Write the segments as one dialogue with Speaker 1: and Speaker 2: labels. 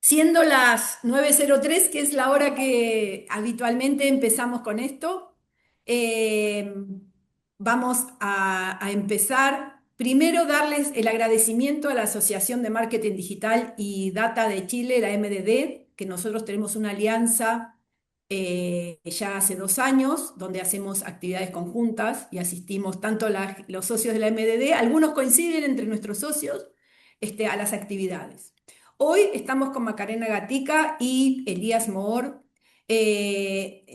Speaker 1: Siendo las 9:03, que es la hora que habitualmente empezamos con esto, eh, vamos a empezar. Primero, darles el agradecimiento a la Asociación de Marketing Digital y Data de Chile, la MDD, que nosotros tenemos una alianza ya hace 2 años, donde hacemos actividades conjuntas y asistimos tanto los socios de la MDD, algunos coinciden entre nuestros socios, a las actividades. Hoy estamos con Macarena Gatica y Elías Moor.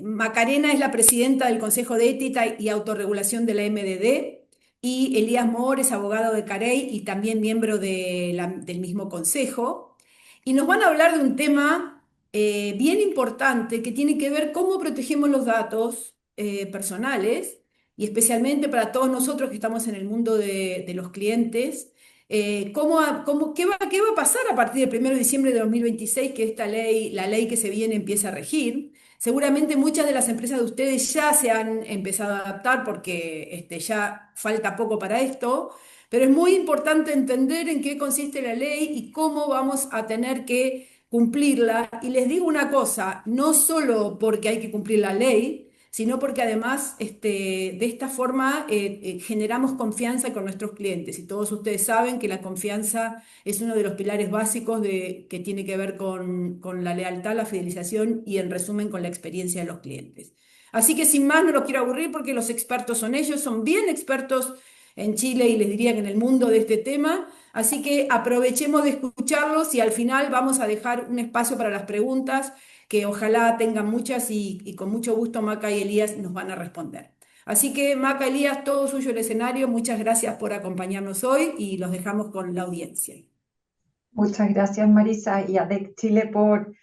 Speaker 1: Macarena es la presidenta del Consejo de Ética y Autorregulación de la MDD y Elías Moor es abogado de Carey y también miembro del mismo consejo. Y nos van a hablar de un tema bien importante que tiene que ver cómo protegemos los datos personales y especialmente para todos nosotros que estamos en el mundo de los clientes. ¿Qué va a pasar a partir del 1 de diciembre de 2026 que esta ley, la ley que se viene, empieza a regir? Seguramente muchas de las empresas de ustedes ya se han empezado a adaptar porque ya falta poco para esto, pero es muy importante entender en qué consiste la ley y cómo vamos a tener que cumplirla. Y les digo una cosa, no solo porque hay que cumplir la ley, sino porque además de esta forma generamos confianza con nuestros clientes. Y todos ustedes saben que la confianza es uno de los pilares básicos que tiene que ver con la lealtad, la fidelización y en resumen con la experiencia de los clientes. Así que sin más no los quiero aburrir porque los expertos son ellos, son bien expertos en Chile y les diría que en el mundo de este tema. Así que aprovechemos de escucharlos y al final vamos a dejar un espacio para las preguntas que ojalá tengan muchas y con mucho gusto Maca y Elías nos van a responder. Así que Maca, Elías, todo suyo el escenario. Muchas gracias por acompañarnos hoy y los dejamos con la audiencia.
Speaker 2: Muchas gracias, Marisa, y a DEC Chile por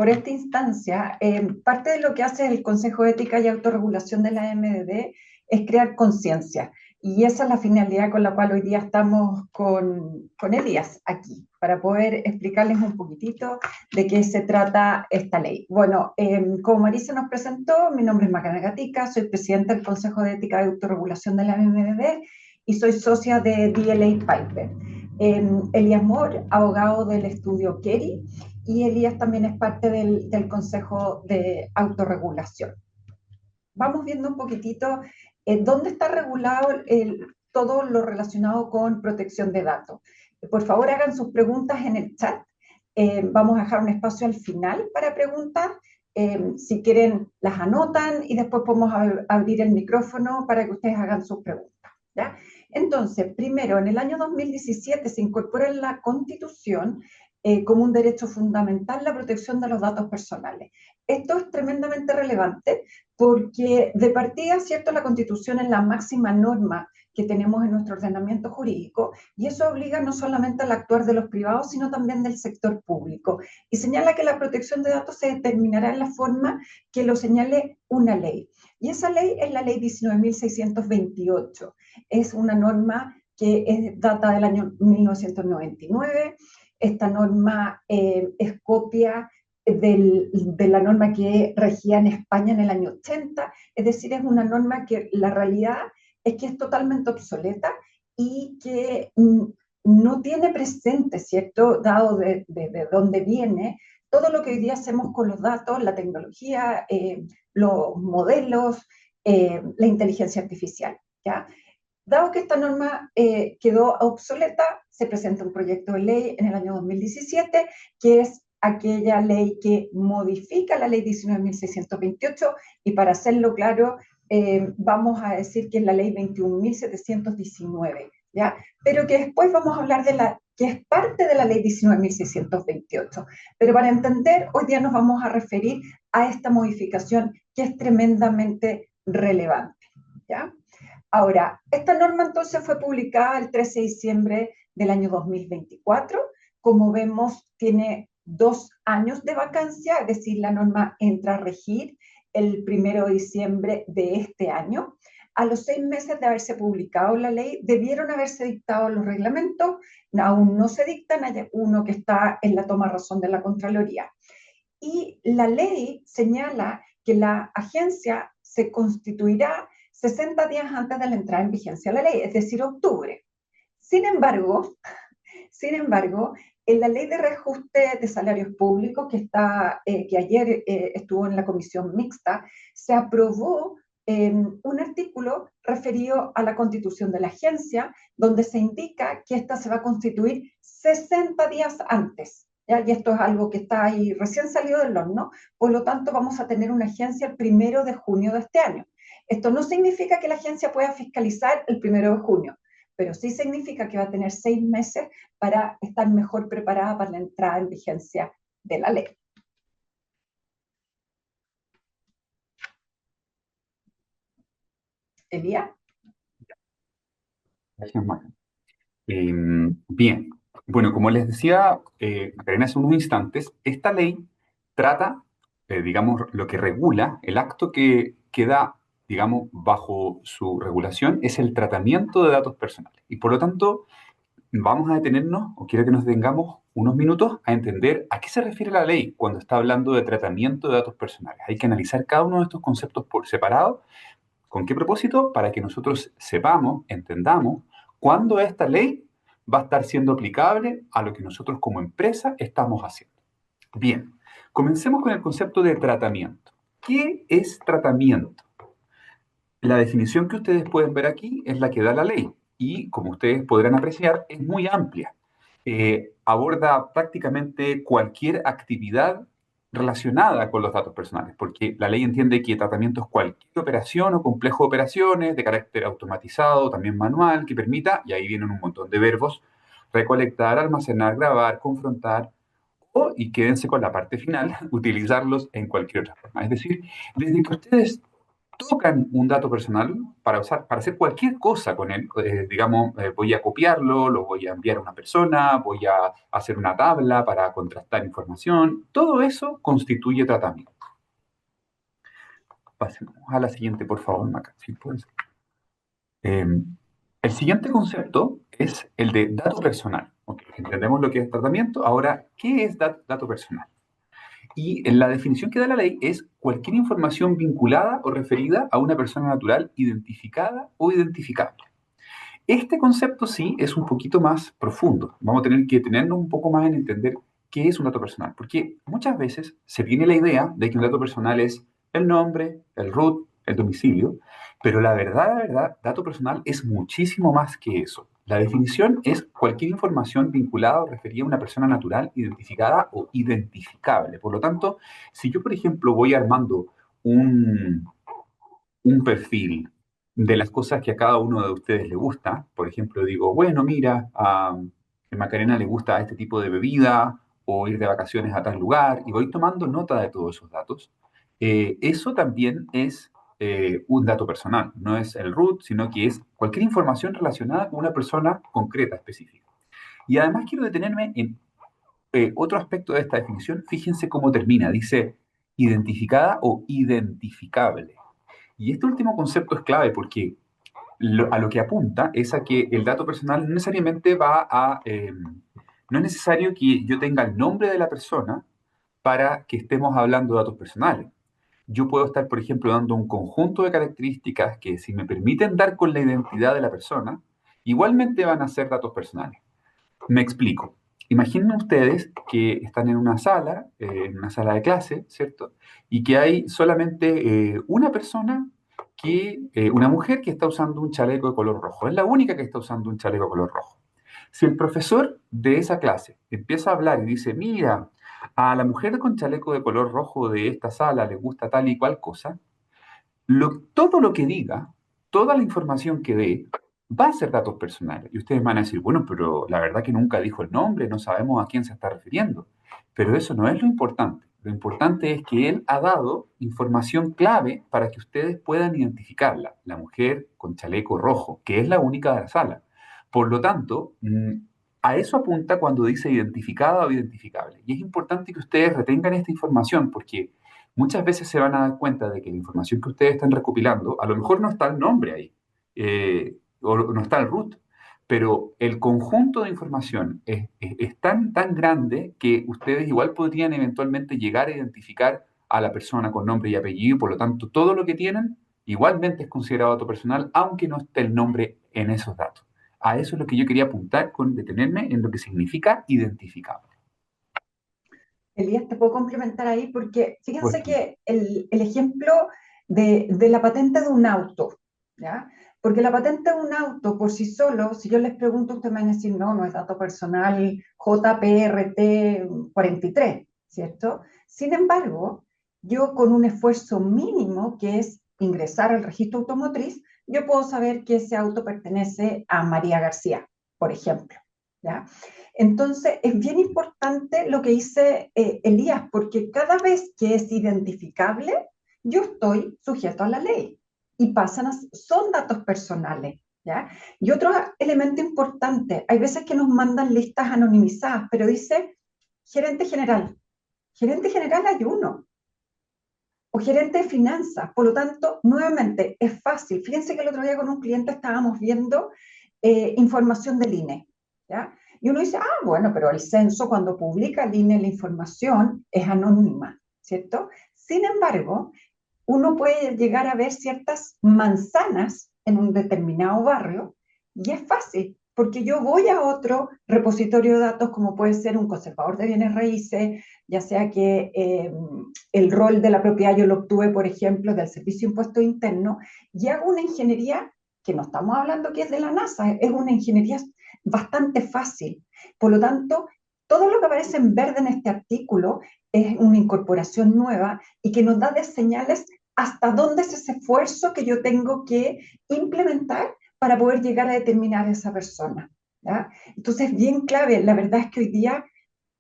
Speaker 2: esta instancia. Parte de lo que hace el Consejo de Ética y Autorregulación de la MDD es crear conciencia. Y esa es la finalidad con la cual hoy día estamos con Elías aquí, para poder explicarles un poquitito de qué se trata esta ley. Bueno, como Marisa nos presentó, mi nombre es Macarena Gatica, soy presidenta del Consejo de Ética y Autorregulación de la MDD y soy socia de DLA Piper. Elías Moore, abogado del estudio Kerry, y Elías también es parte del Consejo de Autorregulación. Vamos viendo un poquitito dónde está regulado todo lo relacionado con protección de datos. Por favor, hagan sus preguntas en el chat. Vamos a dejar un espacio al final para preguntar. Si quieren, las anotan y después podemos abrir el micrófono para que ustedes hagan sus preguntas, ¿ya? Entonces, primero, en el año 2017 se incorpora en la Constitución como un derecho fundamental la protección de los datos personales. Esto es tremendamente relevante porque de partida, ¿cierto?, la Constitución es la máxima norma que tenemos en nuestro ordenamiento jurídico y eso obliga no solamente al actuar de los privados, sino también del sector público. Y señala que la protección de datos se determinará en la forma que lo señale una ley. Y esa ley es la ley 19.628. Es una norma que data del año 1999. Esta norma es copia de la norma que regía en España en el año 80, es decir, es una norma que la realidad es que es totalmente obsoleta y que no tiene presente, ¿cierto?, dado de dónde viene, todo lo que hoy día hacemos con los datos, la tecnología, los modelos, la inteligencia artificial, ¿ya? Dado que esta norma quedó obsoleta, se presenta un proyecto de ley en el año 2017, que es aquella ley que modifica la ley 19.628, y para hacerlo claro, vamos a decir que es la ley 21.719, ¿ya? Pero que después vamos a hablar de la que es parte de la ley 19.628. Pero para entender, hoy día nos vamos a referir a esta modificación que es tremendamente relevante, ¿ya? Ahora, esta norma entonces fue publicada el 13 de diciembre del año 2024. Como vemos, tiene 2 años de vacancia, es decir, la norma entra a regir el 1 de diciembre de este año. A los 6 meses de haberse publicado la ley, debieron haberse dictado los reglamentos, aún no se dictan, hay uno que está en la toma de razón de la Contraloría. Y la ley señala que la agencia se constituirá 60 días antes de la entrada en vigencia de la ley, es decir, octubre. Sin embargo, En la ley de reajuste de salarios públicos, que ayer estuvo en la comisión mixta, se aprobó un artículo referido a la constitución de la agencia, donde se indica que esta se va a constituir 60 días antes. ¿Ya? Y esto es algo que está ahí recién salido del horno, por lo tanto vamos a tener una agencia el 1 de junio de este año. Esto no significa que la agencia pueda fiscalizar el 1 de junio, pero sí significa que va a tener 6 meses para estar mejor preparada para la entrada en vigencia de la ley. Elía.
Speaker 3: Gracias, Maca. Bien, bueno, como les decía Macarena hace unos instantes, esta ley trata, digamos, lo que regula, el acto que da, digamos, bajo su regulación es el tratamiento de datos personales. Y por lo tanto, vamos a detenernos, o quiero que nos detengamos unos minutos a entender a qué se refiere la ley cuando está hablando de tratamiento de datos personales. Hay que analizar cada uno de estos conceptos por separado. ¿Con qué propósito? Para que nosotros sepamos, entendamos cuándo esta ley va a estar siendo aplicable a lo que nosotros como empresa estamos haciendo. Bien, comencemos con el concepto de tratamiento. ¿Qué es tratamiento? La definición que ustedes pueden ver aquí es la que da la ley y, como ustedes podrán apreciar, es muy amplia. Aborda prácticamente cualquier actividad relacionada con los datos personales, porque la ley entiende que tratamiento es cualquier operación o complejo de operaciones de carácter automatizado, también manual, que permita, y ahí vienen un montón de verbos, recolectar, almacenar, grabar, confrontar, o, y quédense con la parte final, utilizarlos en cualquier otra forma. Es decir, desde que ustedes tocan un dato personal para usar, para hacer cualquier cosa con él. Digamos, voy a copiarlo, lo voy a enviar a una persona, voy a hacer una tabla para contrastar información. Todo eso constituye tratamiento. Pasemos a la siguiente, por favor, Maca, si puedes. El siguiente concepto es el de dato personal. Okay, entendemos lo que es tratamiento. Ahora, ¿qué es dato personal? Y en la definición que da la ley es cualquier información vinculada o referida a una persona natural identificada o identificable. Este concepto sí es un poquito más profundo. Vamos a tener que detenernos un poco más en entender qué es un dato personal, porque muchas veces se tiene la idea de que un dato personal es el nombre, el root, el domicilio, pero la verdad, dato personal es muchísimo más que eso. La definición es cualquier información vinculada o referida a una persona natural, identificada o identificable. Por lo tanto, si yo, por ejemplo, voy armando un, un perfil de las cosas que a cada uno de ustedes le gusta. Por ejemplo, digo, bueno, mira, a Macarena le gusta este tipo de bebida o ir de vacaciones a tal lugar y voy tomando nota de todos esos datos. Eso también es un dato personal, no es el root, sino que es cualquier información relacionada con una persona concreta, específica. Y además quiero detenerme en otro aspecto de esta definición. Fíjense cómo termina, dice identificada o identificable. Y este último concepto es clave porque a lo que apunta es a que el dato personal no necesariamente va a... no es necesario que yo tenga el nombre de la persona para que estemos hablando de datos personales. Yo puedo estar, por ejemplo, dando un conjunto de características que si me permiten dar con la identidad de la persona, igualmente van a ser datos personales. Me explico. Imaginen ustedes que están en una sala de clase, ¿cierto? Y que hay solamente una persona una mujer que está usando un chaleco de color rojo. Es la única que está usando un chaleco de color rojo. Si el profesor de esa clase empieza a hablar y dice, mira, a la mujer con chaleco de color rojo de esta sala le gusta tal y cual cosa, todo lo que diga, toda la información que dé, va a ser datos personales. Y ustedes van a decir, bueno, pero la verdad que nunca dijo el nombre, no sabemos a quién se está refiriendo. Pero eso no es lo importante. Lo importante es que él ha dado información clave para que ustedes puedan identificarla. La mujer con chaleco rojo, que es la única de la sala. Por lo tanto, a eso apunta cuando dice identificada o identificable. Y es importante que ustedes retengan esta información porque muchas veces se van a dar cuenta de que la información que ustedes están recopilando, a lo mejor no está el nombre ahí, o no está el root, pero el conjunto de información es tan, tan grande que ustedes igual podrían eventualmente llegar a identificar a la persona con nombre y apellido, y por lo tanto todo lo que tienen igualmente es considerado dato personal, aunque no esté el nombre en esos datos. A eso es lo que yo quería apuntar con detenerme en lo que significa identificable.
Speaker 2: Elías, te puedo complementar ahí porque fíjense
Speaker 3: Pues,
Speaker 2: que el ejemplo de la patente de un auto, ¿ya? Porque la patente de un auto por sí solo, si yo les pregunto, ustedes me van a decir, no, no es dato personal JPRT 43, ¿cierto? Sin embargo, yo con un esfuerzo mínimo, que es ingresar al registro automotriz, yo puedo saber que ese auto pertenece a María García, por ejemplo, ¿ya? Entonces, es bien importante lo que dice Elías, porque cada vez que es identificable, yo estoy sujeto a la ley y son datos personales, ¿ya? Y otro elemento importante, hay veces que nos mandan listas anonimizadas, pero dice gerente general. Gerente general hay uno, o gerente de finanzas. Por lo tanto, nuevamente, es fácil. Fíjense que el otro día con un cliente estábamos viendo información del INE, ¿ya? Y uno dice, ah, bueno, pero el censo cuando publica el INE la información es anónima, ¿cierto? Sin embargo, uno puede llegar a ver ciertas manzanas en un determinado barrio y es fácil, porque yo voy a otro repositorio de datos como puede ser un conservador de bienes raíces, ya sea que el rol de la propiedad yo lo obtuve, por ejemplo, del Servicio de Impuestos Internos, y hago una ingeniería que no estamos hablando que es de la NASA, es una ingeniería bastante fácil. Por lo tanto, todo lo que aparece en verde en este artículo es una incorporación nueva y que nos da de señales hasta dónde es ese esfuerzo que yo tengo que implementar para poder llegar a determinar a esa persona, ¿ya? Entonces, bien clave, la verdad es que hoy día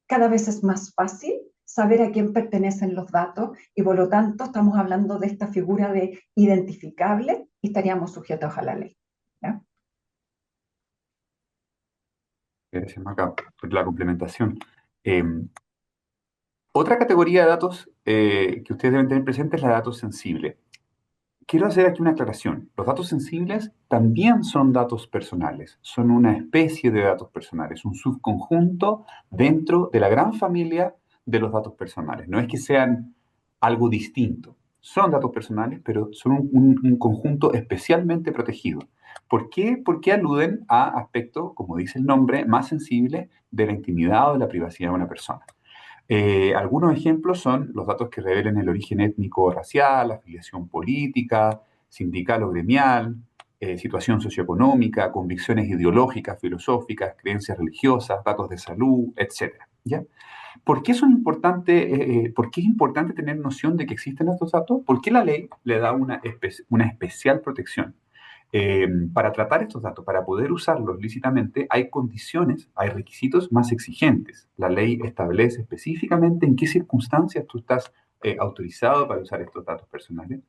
Speaker 2: cada vez es más fácil saber a quién pertenecen los datos y por lo tanto estamos hablando de esta figura de identificable y estaríamos sujetos a la ley, ¿ya?
Speaker 3: gracias, Maca, por la complementación. Eh, Otra categoría de datos que ustedes deben tener presente es la de datos sensibles. Quiero hacer aquí una aclaración. Los datos sensibles también son datos personales, son una especie de datos personales, un subconjunto dentro de la gran familia de los datos personales. No es que sean algo distinto. Son datos personales, pero son un conjunto especialmente protegido. ¿Por qué? Porque aluden a aspectos, como dice el nombre, más sensibles de la intimidad o de la privacidad de una persona. Algunos ejemplos son los datos que revelen el origen étnico o racial, afiliación política, sindical o gremial, situación socioeconómica, convicciones ideológicas, filosóficas, creencias religiosas, datos de salud, etcétera. ¿Ya? ¿Por qué son importantes, por qué es importante tener noción de que existen estos datos? Porque la ley le da una especial protección. Para tratar estos datos, para poder usarlos lícitamente, hay condiciones, hay requisitos más exigentes. La ley establece específicamente en qué circunstancias tú estás autorizado para usar estos datos personales.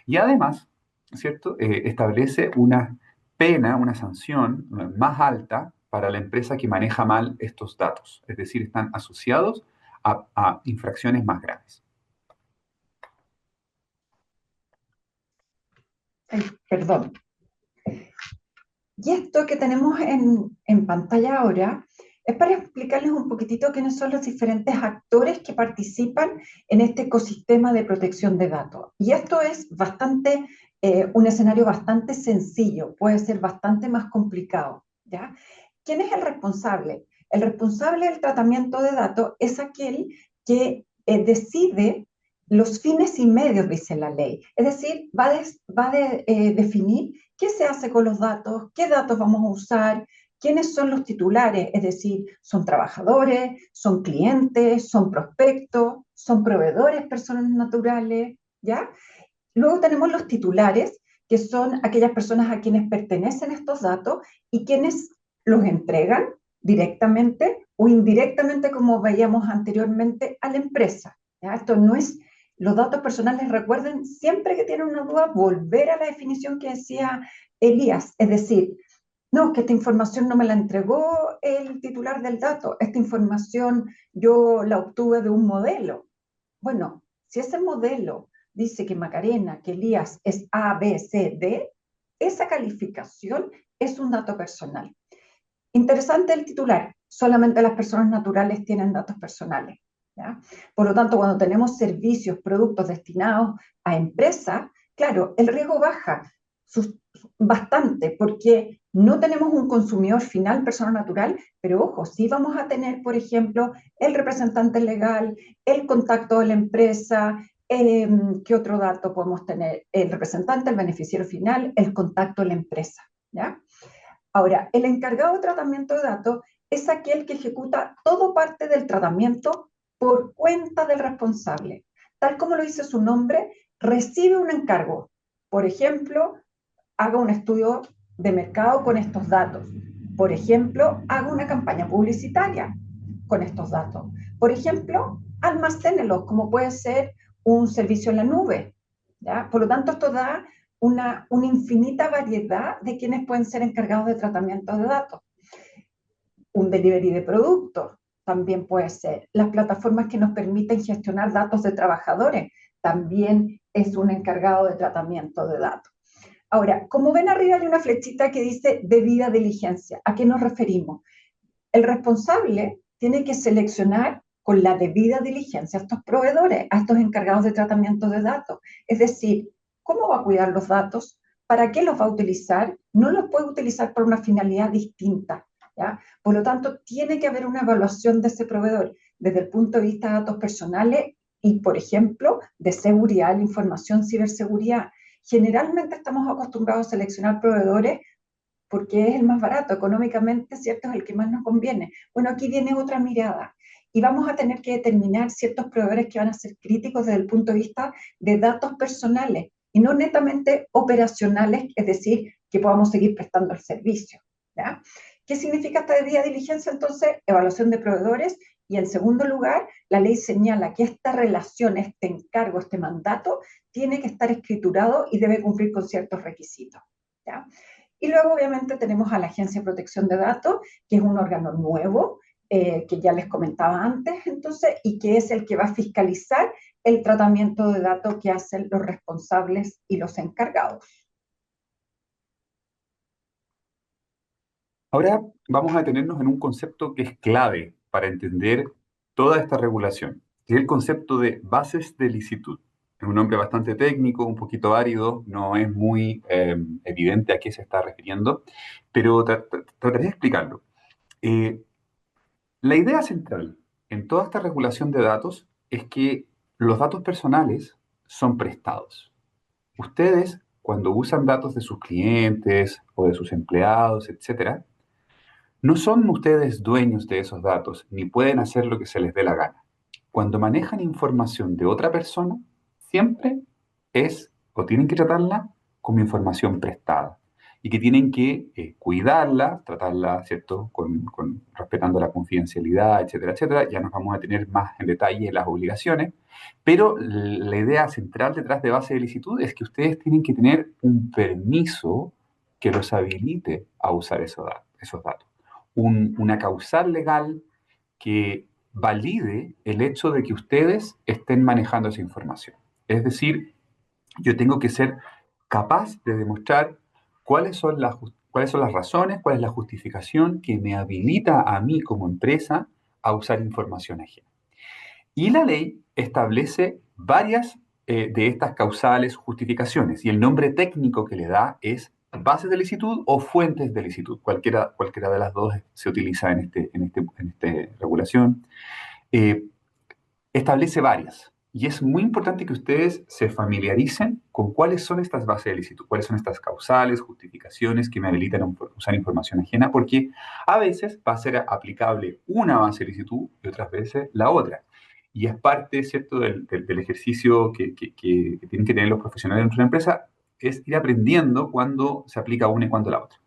Speaker 3: Y además, ¿cierto? Establece una pena, una sanción más alta para la empresa que maneja mal estos datos. Es decir, están asociados a infracciones más graves.
Speaker 2: Ay, perdón. Y esto que tenemos en pantalla ahora es para explicarles un poquitito quiénes son los diferentes actores que participan en este ecosistema de protección de datos. Y esto es bastante, un escenario bastante sencillo, puede ser bastante más complicado, ¿ya? ¿Quién es el responsable? El responsable del tratamiento de datos es aquel que decide los fines y medios, dice la ley. Es decir, va a definir qué se hace con los datos, qué datos vamos a usar, quiénes son los titulares, es decir, son trabajadores, son clientes, son prospectos, son proveedores, personas naturales, ¿ya? Luego tenemos los titulares, que son aquellas personas a quienes pertenecen estos datos y quienes los entregan directamente o indirectamente, como veíamos anteriormente, a la empresa, ¿ya? Esto no es los datos personales. Recuerden, siempre que tienen una duda, volver a la definición que decía Elías, es decir, no, que esta información no me la entregó el titular del dato, esta información yo la obtuve de un modelo. Bueno, si ese modelo dice que Macarena, que Elías es A, B, C, D, esa calificación es un dato personal. Interesante el titular, solamente las personas naturales tienen datos personales, ¿ya? Por lo tanto, cuando tenemos servicios, productos destinados a empresas, claro, el riesgo baja. bastante, porque no tenemos un consumidor final, persona natural, pero ojo, sí vamos a tener, por ejemplo, el representante legal, el contacto de la empresa, ¿qué otro dato podemos tener? El representante, el beneficiario final, el contacto de la empresa, ¿ya? Ahora, el encargado de tratamiento de datos es aquel que ejecuta todo parte del tratamiento por cuenta del responsable. Tal como lo dice su nombre, recibe un encargo. Por ejemplo, haga un estudio de mercado con estos datos. Por ejemplo, haga una campaña publicitaria con estos datos. Por ejemplo, almacénelos, como puede ser un servicio en la nube. ¿Ya? Por lo tanto, esto da una infinita variedad de quienes pueden ser encargados de tratamiento de datos. Un delivery de productos también puede ser. Las plataformas que nos permiten gestionar datos de trabajadores también es un encargado de tratamiento de datos. Ahora, como ven arriba hay una flechita que dice debida diligencia. ¿A qué nos referimos? El responsable tiene que seleccionar con la debida diligencia a estos proveedores, a estos encargados de tratamiento de datos. Es decir, ¿cómo va a cuidar los datos? ¿Para qué los va a utilizar? No los puede utilizar para una finalidad distinta, ¿ya? Por lo tanto, tiene que haber una evaluación de ese proveedor desde el punto de vista de datos personales y, por ejemplo, de seguridad, la información, ciberseguridad. Generalmente estamos acostumbrados a seleccionar proveedores porque es el más barato, económicamente, ¿cierto? Es el que más nos conviene. Bueno, aquí viene otra mirada y vamos a tener que determinar ciertos proveedores que van a ser críticos desde el punto de vista de datos personales y no netamente operacionales, es decir, que podamos seguir prestando el servicio, ¿ya? ¿Qué significa esta debida diligencia? Entonces, evaluación de proveedores y en segundo lugar, la ley señala que esta relación, este encargo, este mandato, tiene que estar escriturado y debe cumplir con ciertos requisitos, ¿ya? Y luego, obviamente, tenemos a la Agencia de Protección de Datos, que es un órgano nuevo, que ya les comentaba antes, entonces, y que es el que va a fiscalizar el tratamiento de datos que hacen los responsables y los encargados.
Speaker 3: Ahora vamos a detenernos en un concepto que es clave para entender toda esta regulación, que es el concepto de bases de licitud. Es un nombre bastante técnico, un poquito árido, no es muy evidente a qué se está refiriendo, pero trataré de explicarlo. Eh, la idea central en toda esta regulación de datos es que los datos personales son prestados. Ustedes, cuando usan datos de sus clientes o de sus empleados, etcétera, no son ustedes dueños de esos datos, ni pueden hacer lo que se les dé la gana. Cuando manejan información de otra persona, siempre es o tienen que tratarla como información prestada y que tienen que cuidarla, tratarla, ¿cierto?, respetando la confidencialidad, etcétera, etcétera. Ya nos vamos a tener más en detalle las obligaciones, pero la idea central detrás de base de licitud es que ustedes tienen que tener un permiso que los habilite a usar esos datos. Una causal legal que valide el hecho de que ustedes estén manejando esa información. Es decir, yo tengo que ser capaz de demostrar cuáles son las razones, cuál es la justificación que me habilita a mí como empresa a usar información ajena. Y la ley establece varias de estas causales justificaciones y el nombre técnico que le da es bases de licitud o fuentes de licitud. Cualquiera de las dos se utiliza en esta regulación. Eh, Establece varias. Y es muy importante que ustedes se familiaricen con cuáles son estas bases de licitud, cuáles son estas causales, justificaciones que me habilitan a usar información ajena, porque a veces va a ser aplicable una base de licitud y otras veces la otra. Y es parte, ¿cierto?, del ejercicio que tienen que tener los profesionales dentro de una empresa, es ir aprendiendo cuándo se aplica una y cuándo la otra.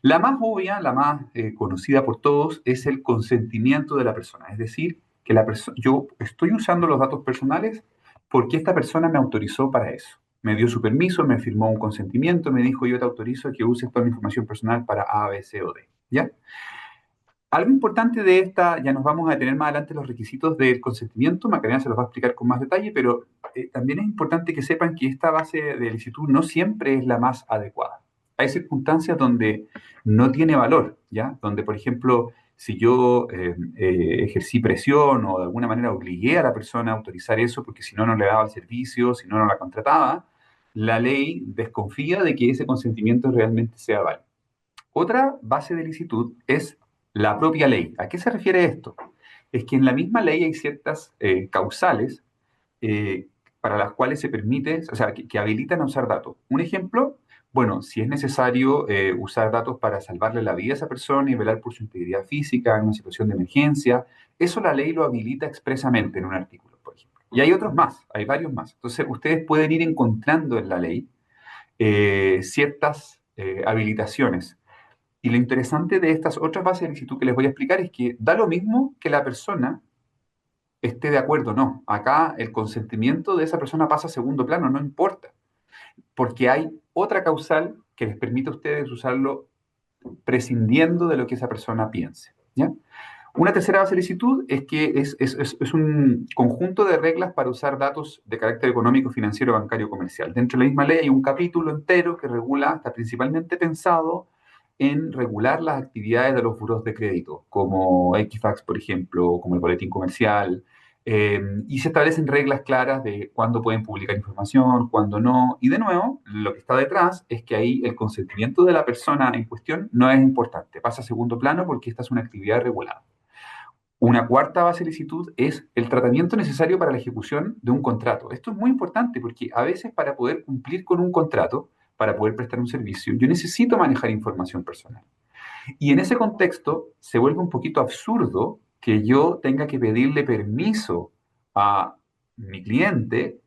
Speaker 3: La más obvia, la más conocida por todos, es el consentimiento de la persona. Es decir, que yo estoy usando los datos personales porque esta persona me autorizó para eso. Me dio su permiso, me firmó un consentimiento, me dijo yo te autorizo a que uses toda mi información personal para A, B, C o D. ¿Ya? Algo importante de esta, ya nos vamos a tener más adelante los requisitos del consentimiento, Macarena se los va a explicar con más detalle, pero también es importante que sepan que esta base de licitud no siempre es la más adecuada. Hay circunstancias donde no tiene valor, ¿ya? Donde, por ejemplo, si yo ejercí presión o de alguna manera obligué a la persona a autorizar eso, porque si no, no le daba el servicio, si no, no la contrataba, la ley desconfía de que ese consentimiento realmente sea válido. Otra base de licitud es la propia ley. ¿A qué se refiere esto? Es que en la misma ley hay ciertas causales eh, para las cuales se permite, o sea, que habilitan a usar datos. Un ejemplo, bueno, si es necesario usar datos para salvarle la vida a esa persona y velar por su integridad física en una situación de emergencia, eso la ley lo habilita expresamente en un artículo, por ejemplo. Y hay otros más, hay varios más. Entonces, ustedes pueden ir encontrando en la ley ciertas habilitaciones. Y lo interesante de estas otras bases de licitud que les voy a explicar es que da lo mismo que la persona esté de acuerdo o no. Acá el consentimiento de esa persona pasa a segundo plano, no importa, porque hay otra causal que les permite a ustedes usarlo prescindiendo de lo que esa persona piense. ¿Ya? Una tercera base de licitud es que es un conjunto de reglas para usar datos de carácter económico, financiero, bancario, comercial. Dentro de la misma ley hay un capítulo entero que regula, está principalmente pensado en regular las actividades de los buros de crédito, como Equifax, por ejemplo, como el boletín comercial, y se establecen reglas claras de cuándo pueden publicar información, cuándo no. Y de nuevo, lo que está detrás es que ahí el consentimiento de la persona en cuestión no es importante, pasa a segundo plano porque esta es una actividad regulada. Una cuarta base de licitud es el tratamiento necesario para la ejecución de un contrato. Esto es muy importante porque a veces para poder cumplir con un contrato, para poder prestar un servicio, yo necesito manejar información personal. Y en ese contexto se vuelve un poquito absurdo que yo tenga que pedirle permiso a mi cliente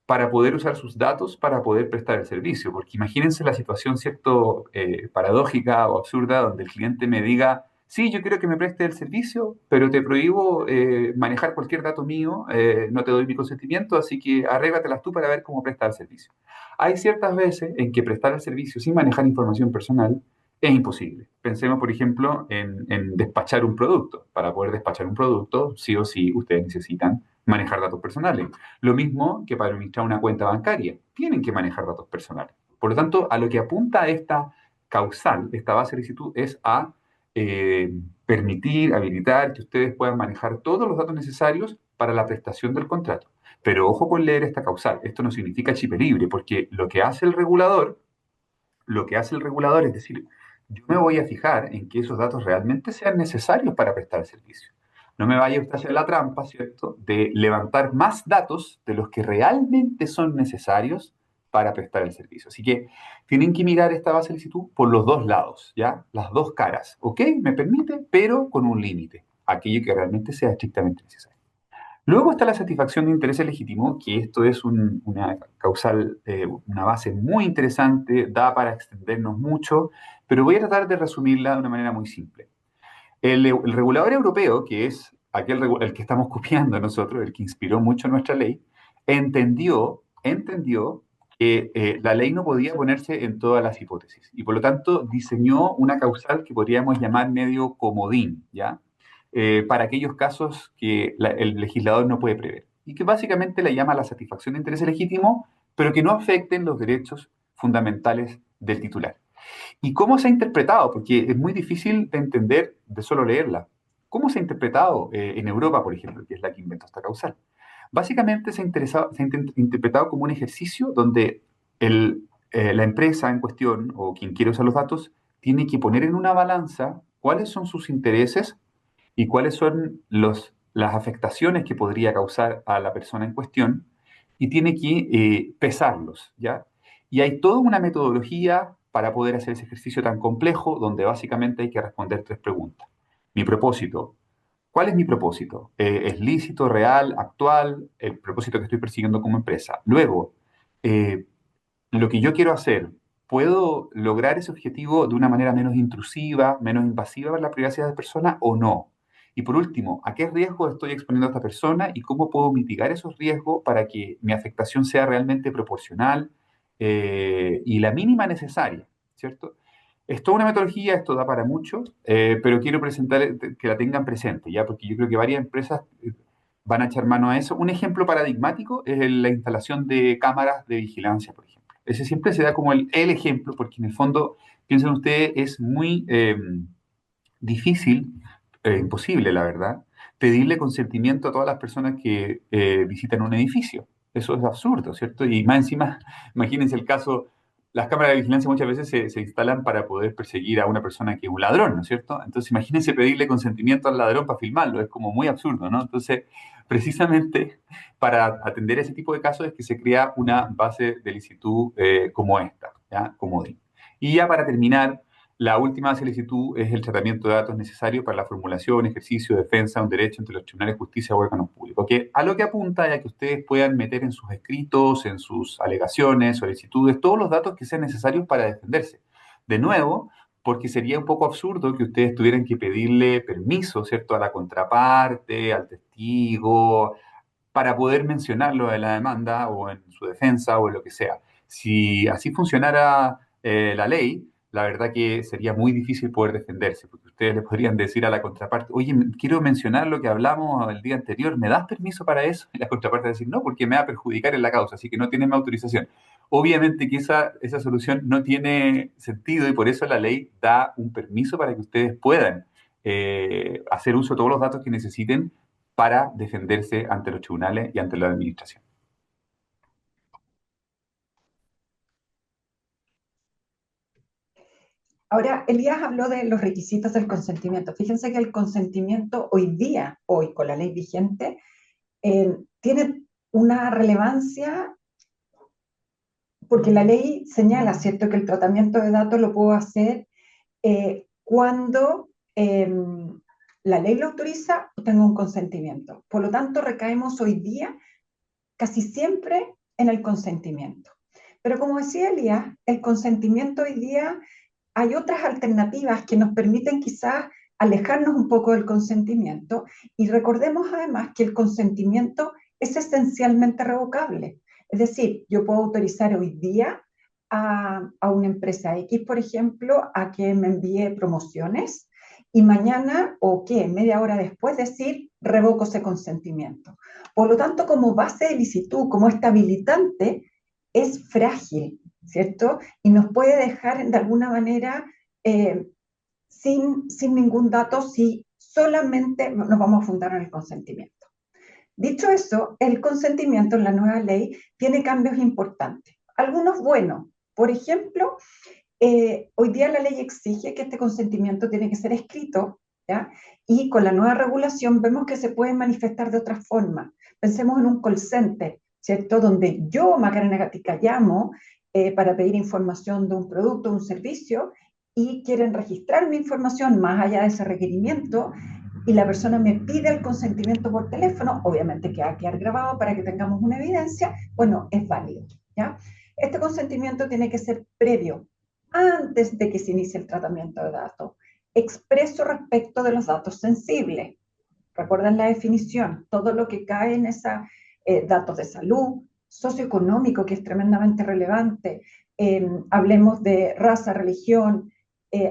Speaker 3: para poder usar sus datos para poder prestar el servicio. Porque imagínense la situación, ¿cierto?, paradójica o absurda, donde el cliente me diga, sí, yo quiero que me preste el servicio, pero te prohíbo manejar cualquier dato mío, no te doy mi consentimiento, así que arréglatelas tú para ver cómo prestar el servicio. Hay ciertas veces en que prestar el servicio sin manejar información personal es imposible. Pensemos, por ejemplo, en despachar un producto. Para poder despachar un producto, sí o sí, ustedes necesitan manejar datos personales. Lo mismo que para administrar una cuenta bancaria. Tienen que manejar datos personales. Por lo tanto, a lo que apunta esta causal, esta base de licitud, es a permitir, habilitar que ustedes puedan manejar todos los datos necesarios para la prestación del contrato. Pero ojo con leer esta causal. Esto no significa chip libre, porque lo que hace el regulador es decir, yo me voy a fijar en que esos datos realmente sean necesarios para prestar el servicio. No me vaya usted a hacer la trampa, ¿cierto?, de levantar más datos de los que realmente son necesarios para prestar el servicio. Así que tienen que mirar esta base de licitud por los dos lados, ¿ya? Las dos caras. ¿Ok? Me permite, pero con un límite. Aquello que realmente sea estrictamente necesario. Luego está la satisfacción de interés legítimo, que esto es una causal, una base muy interesante, da para extendernos mucho, pero voy a tratar de resumirla de una manera muy simple. El regulador europeo, que es el que estamos copiando nosotros, el que inspiró mucho nuestra ley, entendió que la ley no podía ponerse en todas las hipótesis y por lo tanto diseñó una causal que podríamos llamar medio comodín, ¿ya? Para aquellos casos que el legislador no puede prever y que básicamente le llama la satisfacción de interés legítimo, pero que no afecten los derechos fundamentales del titular. ¿Y cómo se ha interpretado? Porque es muy difícil de entender de solo leerla. ¿Cómo se ha interpretado en Europa, por ejemplo, que es la que inventó esta causal? Básicamente se ha interpretado como un ejercicio donde la empresa en cuestión o quien quiere usar los datos tiene que poner en una balanza cuáles son sus intereses y cuáles son las afectaciones que podría causar a la persona en cuestión y tiene que pesarlos, ¿ya? Y hay toda una metodología para poder hacer ese ejercicio tan complejo donde básicamente hay que responder tres preguntas. Mi propósito. ¿Cuál es mi propósito? ¿Es lícito, real, actual? El propósito que estoy persiguiendo como empresa. Luego, eh, lo que yo quiero hacer, ¿puedo lograr ese objetivo de una manera menos intrusiva, menos invasiva para la privacidad de la persona o no? Y por último, ¿a qué riesgo estoy exponiendo a esta persona y cómo puedo mitigar esos riesgos para que mi afectación sea realmente proporcional y la mínima necesaria, ¿cierto? Es toda una metodología, esto da para mucho, pero quiero presentar que la tengan presente, ¿ya? Porque yo creo que varias empresas van a echar mano a eso. Un ejemplo paradigmático es la instalación de cámaras de vigilancia, por ejemplo. Ese siempre se da como el ejemplo, porque en el fondo, piensen ustedes, es muy difícil, imposible, la verdad, pedirle consentimiento a todas las personas que visitan un edificio. Eso es absurdo, ¿cierto? Y más encima, imagínense el caso, las cámaras de vigilancia muchas veces se instalan para poder perseguir a una persona que es un ladrón, ¿no es cierto? Entonces, imagínense pedirle consentimiento al ladrón para filmarlo, es como muy absurdo, ¿no? Entonces, precisamente para atender ese tipo de casos es que se crea una base de licitud como esta, ¿ya? Como DIN. Y ya para terminar, la última solicitud es el tratamiento de datos necesarios para la formulación, ejercicio, defensa de un derecho ante los tribunales de justicia o órganos públicos, que a lo que apunta es a que ustedes puedan meter en sus escritos, en sus alegaciones, solicitudes, todos los datos que sean necesarios para defenderse. De nuevo, porque sería un poco absurdo que ustedes tuvieran que pedirle permiso, ¿cierto?, a la contraparte, al testigo, para poder mencionarlo en la demanda o en su defensa o en lo que sea. Si así funcionara la ley, la verdad que sería muy difícil poder defenderse, porque ustedes le podrían decir a la contraparte, oye, quiero mencionar lo que hablamos el día anterior, ¿me das permiso para eso? Y la contraparte va a decir, no, porque me va a perjudicar en la causa, así que no tiene mi autorización. Obviamente que esa solución no tiene sentido y por eso la ley da un permiso para que ustedes puedan hacer uso de todos los datos que necesiten para defenderse ante los tribunales y ante la administración.
Speaker 2: Ahora, Elías habló de los requisitos del consentimiento. Fíjense que el consentimiento hoy día, hoy con la ley vigente, tiene una relevancia porque la ley señala, ¿cierto?, que el tratamiento de datos lo puedo hacer cuando la ley lo autoriza o tengo un consentimiento. Por lo tanto, recaemos hoy día casi siempre en el consentimiento. Pero como decía Elías, el consentimiento hoy día hay otras alternativas que nos permiten quizás alejarnos un poco del consentimiento y recordemos además que el consentimiento es esencialmente revocable. Es decir, yo puedo autorizar hoy día a una empresa X, por ejemplo, a que me envíe promociones y mañana o qué, media hora después decir revoco ese consentimiento. Por lo tanto, como base de licitud, como estabilizante, es frágil, ¿cierto? Y nos puede dejar de alguna manera sin ningún dato si solamente nos vamos a fundar en el consentimiento. Dicho eso, el consentimiento en la nueva ley tiene cambios importantes, algunos buenos. Por ejemplo, hoy día la ley exige que este consentimiento tiene que ser escrito, ¿ya? Y con la nueva regulación vemos que se puede manifestar de otra forma. Pensemos en un call center, ¿cierto? Donde yo, Macarena Gatica, llamo para pedir información de un producto o un servicio y quieren registrar mi información más allá de ese requerimiento y la persona me pide el consentimiento por teléfono, obviamente que va a quedar grabado para que tengamos una evidencia, bueno, es válido, ¿ya? Este consentimiento tiene que ser previo, antes de que se inicie el tratamiento de datos, expreso respecto de los datos sensibles. Recuerden la definición, todo lo que cae en esa, datos de salud, socioeconómico, que es tremendamente relevante, hablemos de raza, religión,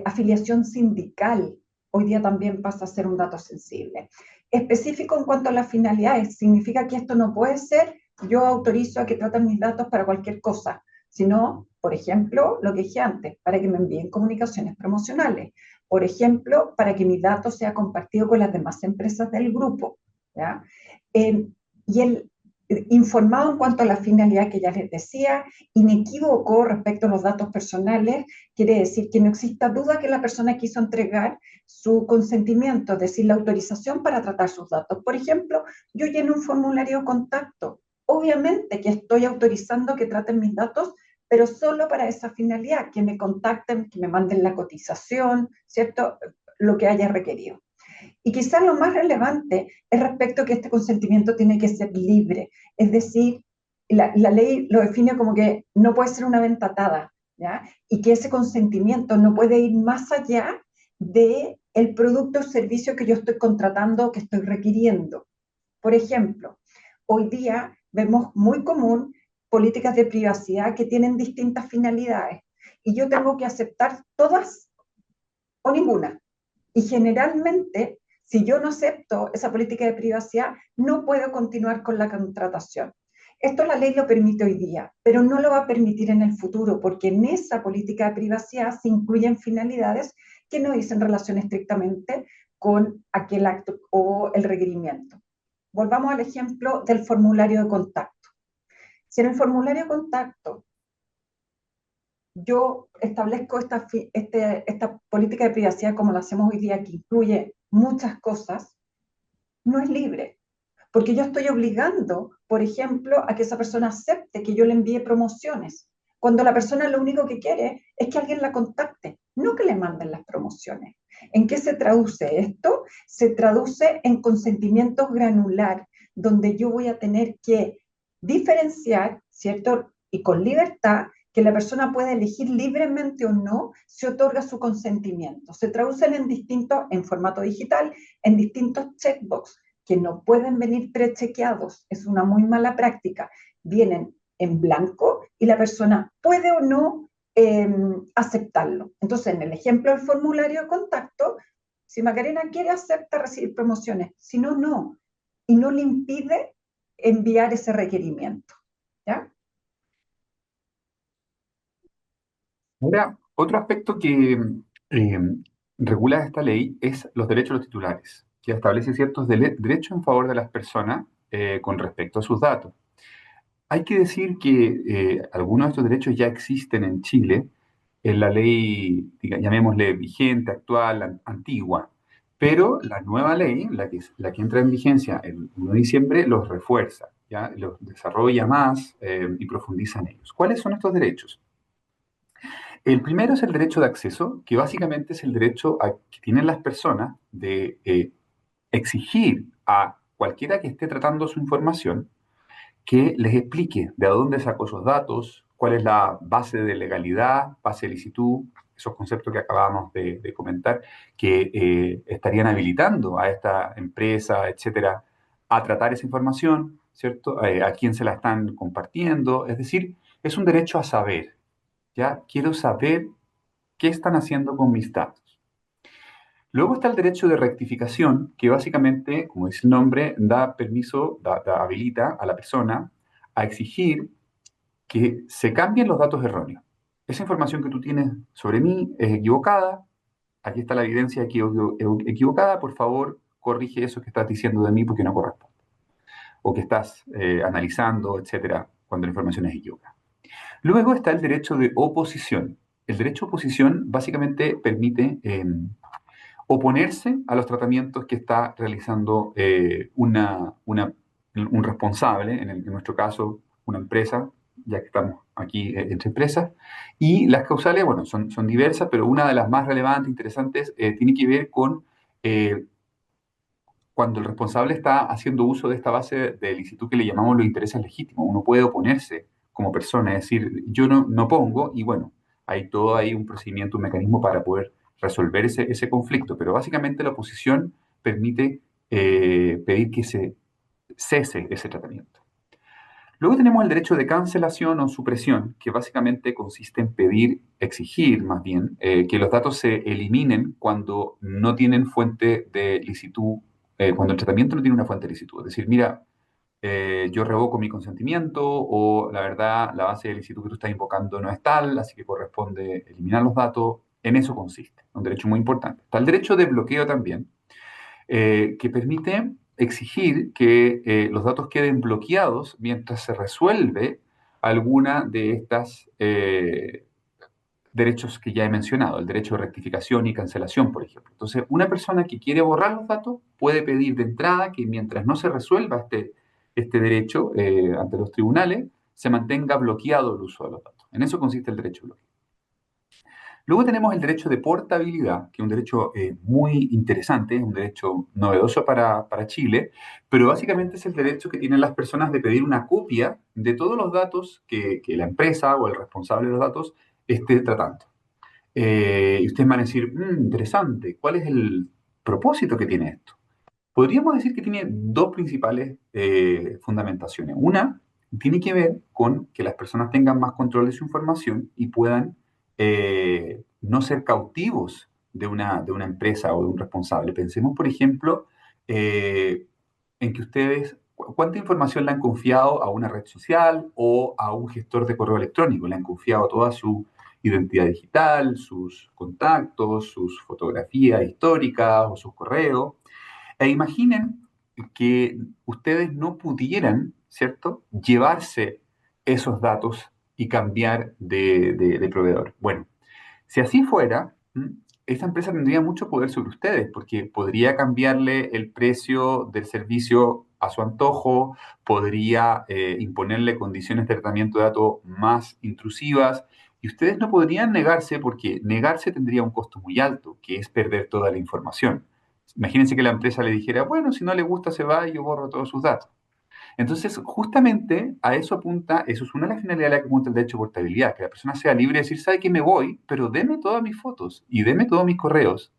Speaker 2: afiliación sindical, hoy día también pasa a ser un dato sensible. Específico en cuanto a las finalidades, significa que esto no puede ser, yo autorizo a que traten mis datos para cualquier cosa, sino, por ejemplo, lo que dije antes, para que me envíen comunicaciones promocionales, por ejemplo, para que mi dato sea compartido con las demás empresas del grupo, ¿ya? Y el informado en cuanto a la finalidad que ya les decía, inequívoco respecto a los datos personales, quiere decir que no exista duda que la persona quiso entregar su consentimiento, es decir, la autorización para tratar sus datos. Por ejemplo, yo lleno un formulario de contacto, obviamente que estoy autorizando que traten mis datos, pero solo para esa finalidad, que me contacten, que me manden la cotización, ¿cierto? Lo que haya requerido. Y quizás lo más relevante es respecto a que este consentimiento tiene que ser libre, es decir, la ley lo define como que no puede ser una venta atada, ¿ya? Y que ese consentimiento no puede ir más allá de el producto o servicio que yo estoy contratando o que estoy requiriendo. Por ejemplo, hoy día vemos muy común políticas de privacidad que tienen distintas finalidades y yo tengo que aceptar todas o ninguna. Y generalmente, si yo no acepto esa política de privacidad, no puedo continuar con la contratación. Esto la ley lo permite hoy día, pero no lo va a permitir en el futuro, porque en esa política de privacidad se incluyen finalidades que no dicen relación estrictamente con aquel acto o el requerimiento. Volvamos al ejemplo del formulario de contacto. Si en el formulario de contacto yo establezco esta política de privacidad como la hacemos hoy día, que incluye muchas cosas, no es libre, porque yo estoy obligando, por ejemplo, a que esa persona acepte que yo le envíe promociones, cuando la persona lo único que quiere es que alguien la contacte, no que le manden las promociones. ¿En qué se traduce esto? Se traduce en consentimiento granular, donde yo voy a tener que diferenciar, ¿cierto? Y con libertad, que la persona pueda elegir libremente o no, se otorga su consentimiento. Se traducen en formato digital, en distintos checkbox que no pueden venir prechequeados, es una muy mala práctica, vienen en blanco y la persona puede o no aceptarlo. Entonces, en el ejemplo del formulario de contacto, si Macarena quiere, acepta recibir promociones, si no, no. Y no le impide enviar ese requerimiento. ¿Ya?
Speaker 3: Ahora, otro aspecto que eh, regula esta ley es los derechos de los titulares, que establece ciertos derechos en favor de las personas con respecto a sus datos. Hay que decir que algunos de estos derechos ya existen en Chile, en la ley, llamémosle vigente, actual, antigua, pero la nueva ley, la que entra en vigencia el 1 de diciembre, los refuerza, ¿ya? Los desarrolla más y profundiza en ellos. ¿Cuáles son estos derechos? El primero es el derecho de acceso, que básicamente es el derecho que tienen las personas de exigir a cualquiera que esté tratando su información que les explique de dónde sacó esos datos, cuál es la base de legalidad, base de licitud, esos conceptos que acabamos de comentar, que estarían habilitando a esta empresa, etcétera, a tratar esa información, ¿cierto? A quién se la están compartiendo. Es decir, es un derecho a saber, ¿ya? Quiero saber qué están haciendo con mis datos. Luego está el derecho de rectificación, que básicamente, como dice el nombre, da permiso, habilita a la persona a exigir que se cambien los datos erróneos. Esa información que tú tienes sobre mí es equivocada, aquí está la evidencia equivocada, por favor, corrige eso que estás diciendo de mí porque no corresponde, o que estás analizando, etcétera, cuando la información es equivocada. Luego está el derecho de oposición. El derecho de oposición básicamente permite oponerse a los tratamientos que está realizando un responsable, en nuestro caso una empresa, ya que estamos aquí entre empresas, y las causales, bueno, son diversas, pero una de las más relevantes, interesantes, tiene que ver con eh, cuando el responsable está haciendo uso de esta base del instituto que le llamamos los intereses legítimos. Uno puede oponerse como persona, es decir, yo no pongo, y bueno, hay todo ahí un procedimiento, un mecanismo para poder resolver ese conflicto, pero básicamente la oposición permite pedir que se cese ese tratamiento. Luego tenemos el derecho de cancelación o supresión, que básicamente consiste en pedir, exigir más bien, que los datos se eliminen cuando no tienen fuente de licitud, cuando el tratamiento no tiene una fuente de licitud. Es decir, mira, yo revoco mi consentimiento o la verdad, la base de licitud que tú estás invocando no es tal, así que corresponde eliminar los datos. En eso consiste, un derecho muy importante. Está el derecho de bloqueo también, que permite exigir que los datos queden bloqueados mientras se resuelve alguna de estas derechos que ya he mencionado, el derecho de rectificación y cancelación, por ejemplo. Entonces, una persona que quiere borrar los datos puede pedir de entrada que mientras no se resuelva este derecho ante los tribunales, se mantenga bloqueado el uso de los datos. En eso consiste el derecho de bloqueo. Luego tenemos el derecho de portabilidad, que es un derecho muy interesante, un derecho novedoso para Chile, pero básicamente es el derecho que tienen las personas de pedir una copia de todos los datos que la empresa o el responsable de los datos esté tratando. Y ustedes van a decir, interesante, ¿cuál es el propósito que tiene esto? Podríamos decir que tiene dos principales fundamentaciones. Una tiene que ver con que las personas tengan más control de su información y puedan no ser cautivos de una empresa o de un responsable. Pensemos, por ejemplo, en que ustedes, ¿cuánta información le han confiado a una red social o a un gestor de correo electrónico? Le han confiado toda su identidad digital, sus contactos, sus fotografías históricas o sus correos. E imaginen que ustedes no pudieran, ¿cierto?, llevarse esos datos y cambiar de proveedor. Bueno, si así fuera, esa empresa tendría mucho poder sobre ustedes, porque podría cambiarle el precio del servicio a su antojo, podría imponerle condiciones de tratamiento de datos más intrusivas, y ustedes no podrían negarse, porque negarse tendría un costo muy alto, que es perder toda la información. Imagínense que la empresa le dijera, bueno, si no le gusta se va y yo borro todos sus datos. Entonces, justamente a eso apunta, eso es una de las finalidades a la que apunta el derecho de portabilidad, que la persona sea libre de decir, sabe que me voy, pero deme todas mis fotos y deme todos mis correos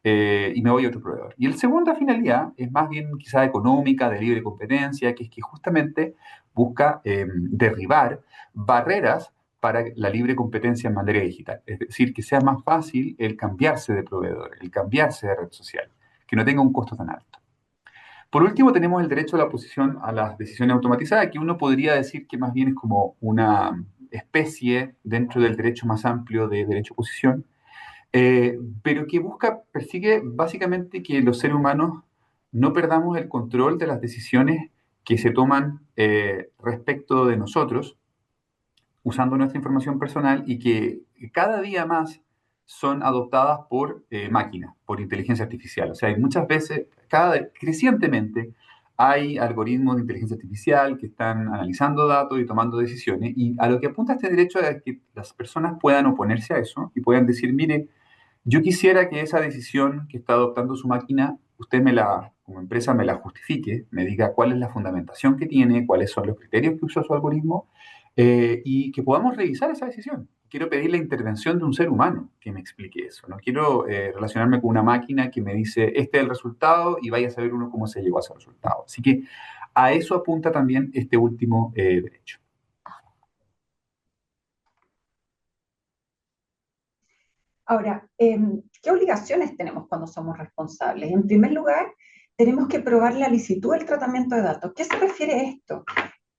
Speaker 3: y me voy a otro proveedor. Y la segunda finalidad es más bien quizá económica, de libre competencia, que es que justamente busca derribar barreras para la libre competencia en materia digital. Es decir, que sea más fácil el cambiarse de proveedor, el cambiarse de red social, que no tenga un costo tan alto. Por último, tenemos el derecho a la oposición a las decisiones automatizadas, que uno podría decir que más bien es como una especie dentro del derecho más amplio de derecho a oposición, pero que persigue básicamente que los seres humanos no perdamos el control de las decisiones que se toman respecto de nosotros, usando nuestra información personal y que cada día más son adoptadas por máquinas, por inteligencia artificial. O sea, hay muchas veces, crecientemente, hay algoritmos de inteligencia artificial que están analizando datos y tomando decisiones, y a lo que apunta este derecho es que las personas puedan oponerse a eso y puedan decir, mire, yo quisiera que esa decisión que está adoptando su máquina, usted como empresa, me la justifique, me diga cuál es la fundamentación que tiene, cuáles son los criterios que usa su algoritmo, y que podamos revisar esa decisión. Quiero pedir la intervención de un ser humano que me explique eso. No quiero relacionarme con una máquina que me dice, este es el resultado y vaya a saber uno cómo se llegó a ese resultado. Así que a eso apunta también este último derecho.
Speaker 2: Ahora, ¿qué obligaciones tenemos cuando somos responsables? En primer lugar, tenemos que probar la licitud del tratamiento de datos. ¿Qué se refiere esto?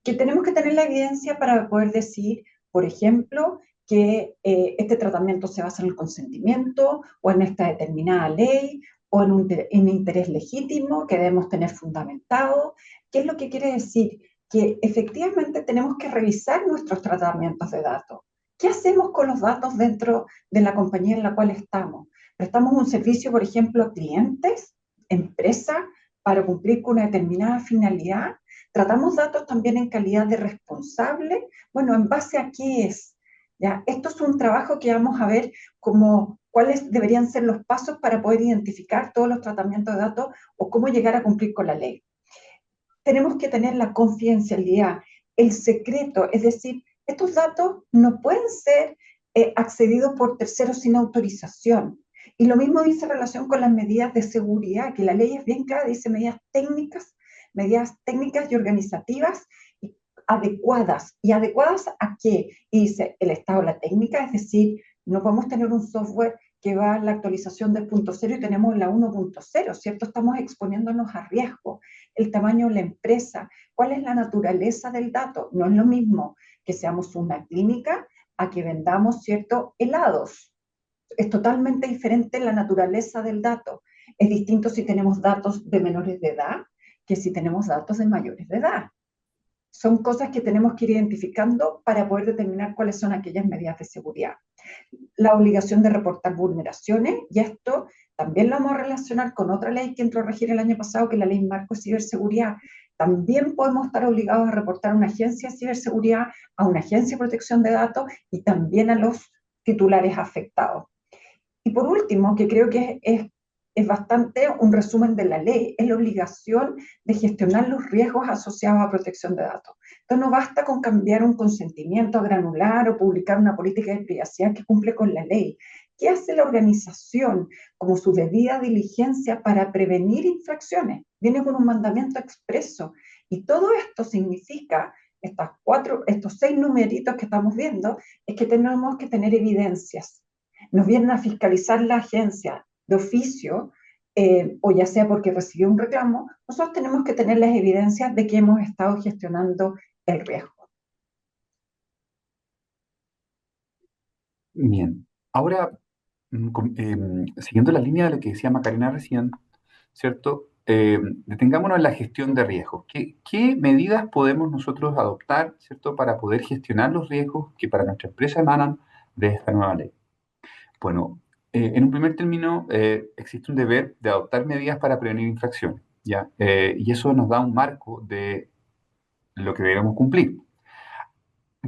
Speaker 2: Que tenemos que tener la evidencia para poder decir, por ejemplo, que este tratamiento se basa en el consentimiento o en esta determinada ley o en un interés legítimo que debemos tener fundamentado. ¿Qué es lo que quiere decir? Que efectivamente tenemos que revisar nuestros tratamientos de datos. ¿Qué hacemos con los datos dentro de la compañía en la cual estamos? ¿Prestamos un servicio, por ejemplo, a clientes, empresa, para cumplir con una determinada finalidad? ¿Tratamos datos también en calidad de responsable? Bueno, ¿en base a qué es? ¿Ya? Esto es un trabajo que vamos a ver como cuáles deberían ser los pasos para poder identificar todos los tratamientos de datos o cómo llegar a cumplir con la ley. Tenemos que tener la confidencialidad, el secreto, es decir, estos datos no pueden ser accedidos por terceros sin autorización. Y lo mismo dice en relación con las medidas de seguridad, que la ley es bien clara, dice medidas técnicas y organizativas adecuadas. ¿Y adecuadas a qué? Y dice el estado de la técnica, es decir, no podemos tener un software que va a la actualización del punto cero y tenemos la 1.0, ¿cierto? Estamos exponiéndonos a riesgo. El tamaño de la empresa, cuál es la naturaleza del dato. No es lo mismo que seamos una clínica a que vendamos, ¿cierto?, helados. Es totalmente diferente la naturaleza del dato. Es distinto si tenemos datos de menores de edad que si tenemos datos de mayores de edad. Son cosas que tenemos que ir identificando para poder determinar cuáles son aquellas medidas de seguridad. La obligación de reportar vulneraciones, y esto también lo vamos a relacionar con otra ley que entró a regir el año pasado, que es la Ley Marco de Ciberseguridad. También podemos estar obligados a reportar a una agencia de ciberseguridad, a una agencia de protección de datos y también a los titulares afectados. Y por último, que creo que es bastante un resumen de la ley, es la obligación de gestionar los riesgos asociados a protección de datos. Entonces no basta con cambiar un consentimiento granular o publicar una política de privacidad que cumple con la ley. ¿Qué hace la organización como su debida diligencia para prevenir infracciones? Viene con un mandamiento expreso. Y todo esto significa, estos 6 numeritos que estamos viendo, es que tenemos que tener evidencias. Nos vienen a fiscalizar la agencia de oficio, o ya sea porque recibió un reclamo, nosotros tenemos que tener las evidencias de que hemos estado gestionando el riesgo.
Speaker 3: Bien, ahora, siguiendo la línea de lo que decía Macarena recién, ¿cierto? detengámonos en la gestión de riesgos. ¿Qué medidas podemos nosotros adoptar, ¿cierto?, para poder gestionar los riesgos que para nuestra empresa emanan de esta nueva ley? Bueno, en un primer término, existe un deber de adoptar medidas para prevenir infracciones, ¿ya? Y eso nos da un marco de lo que debemos cumplir.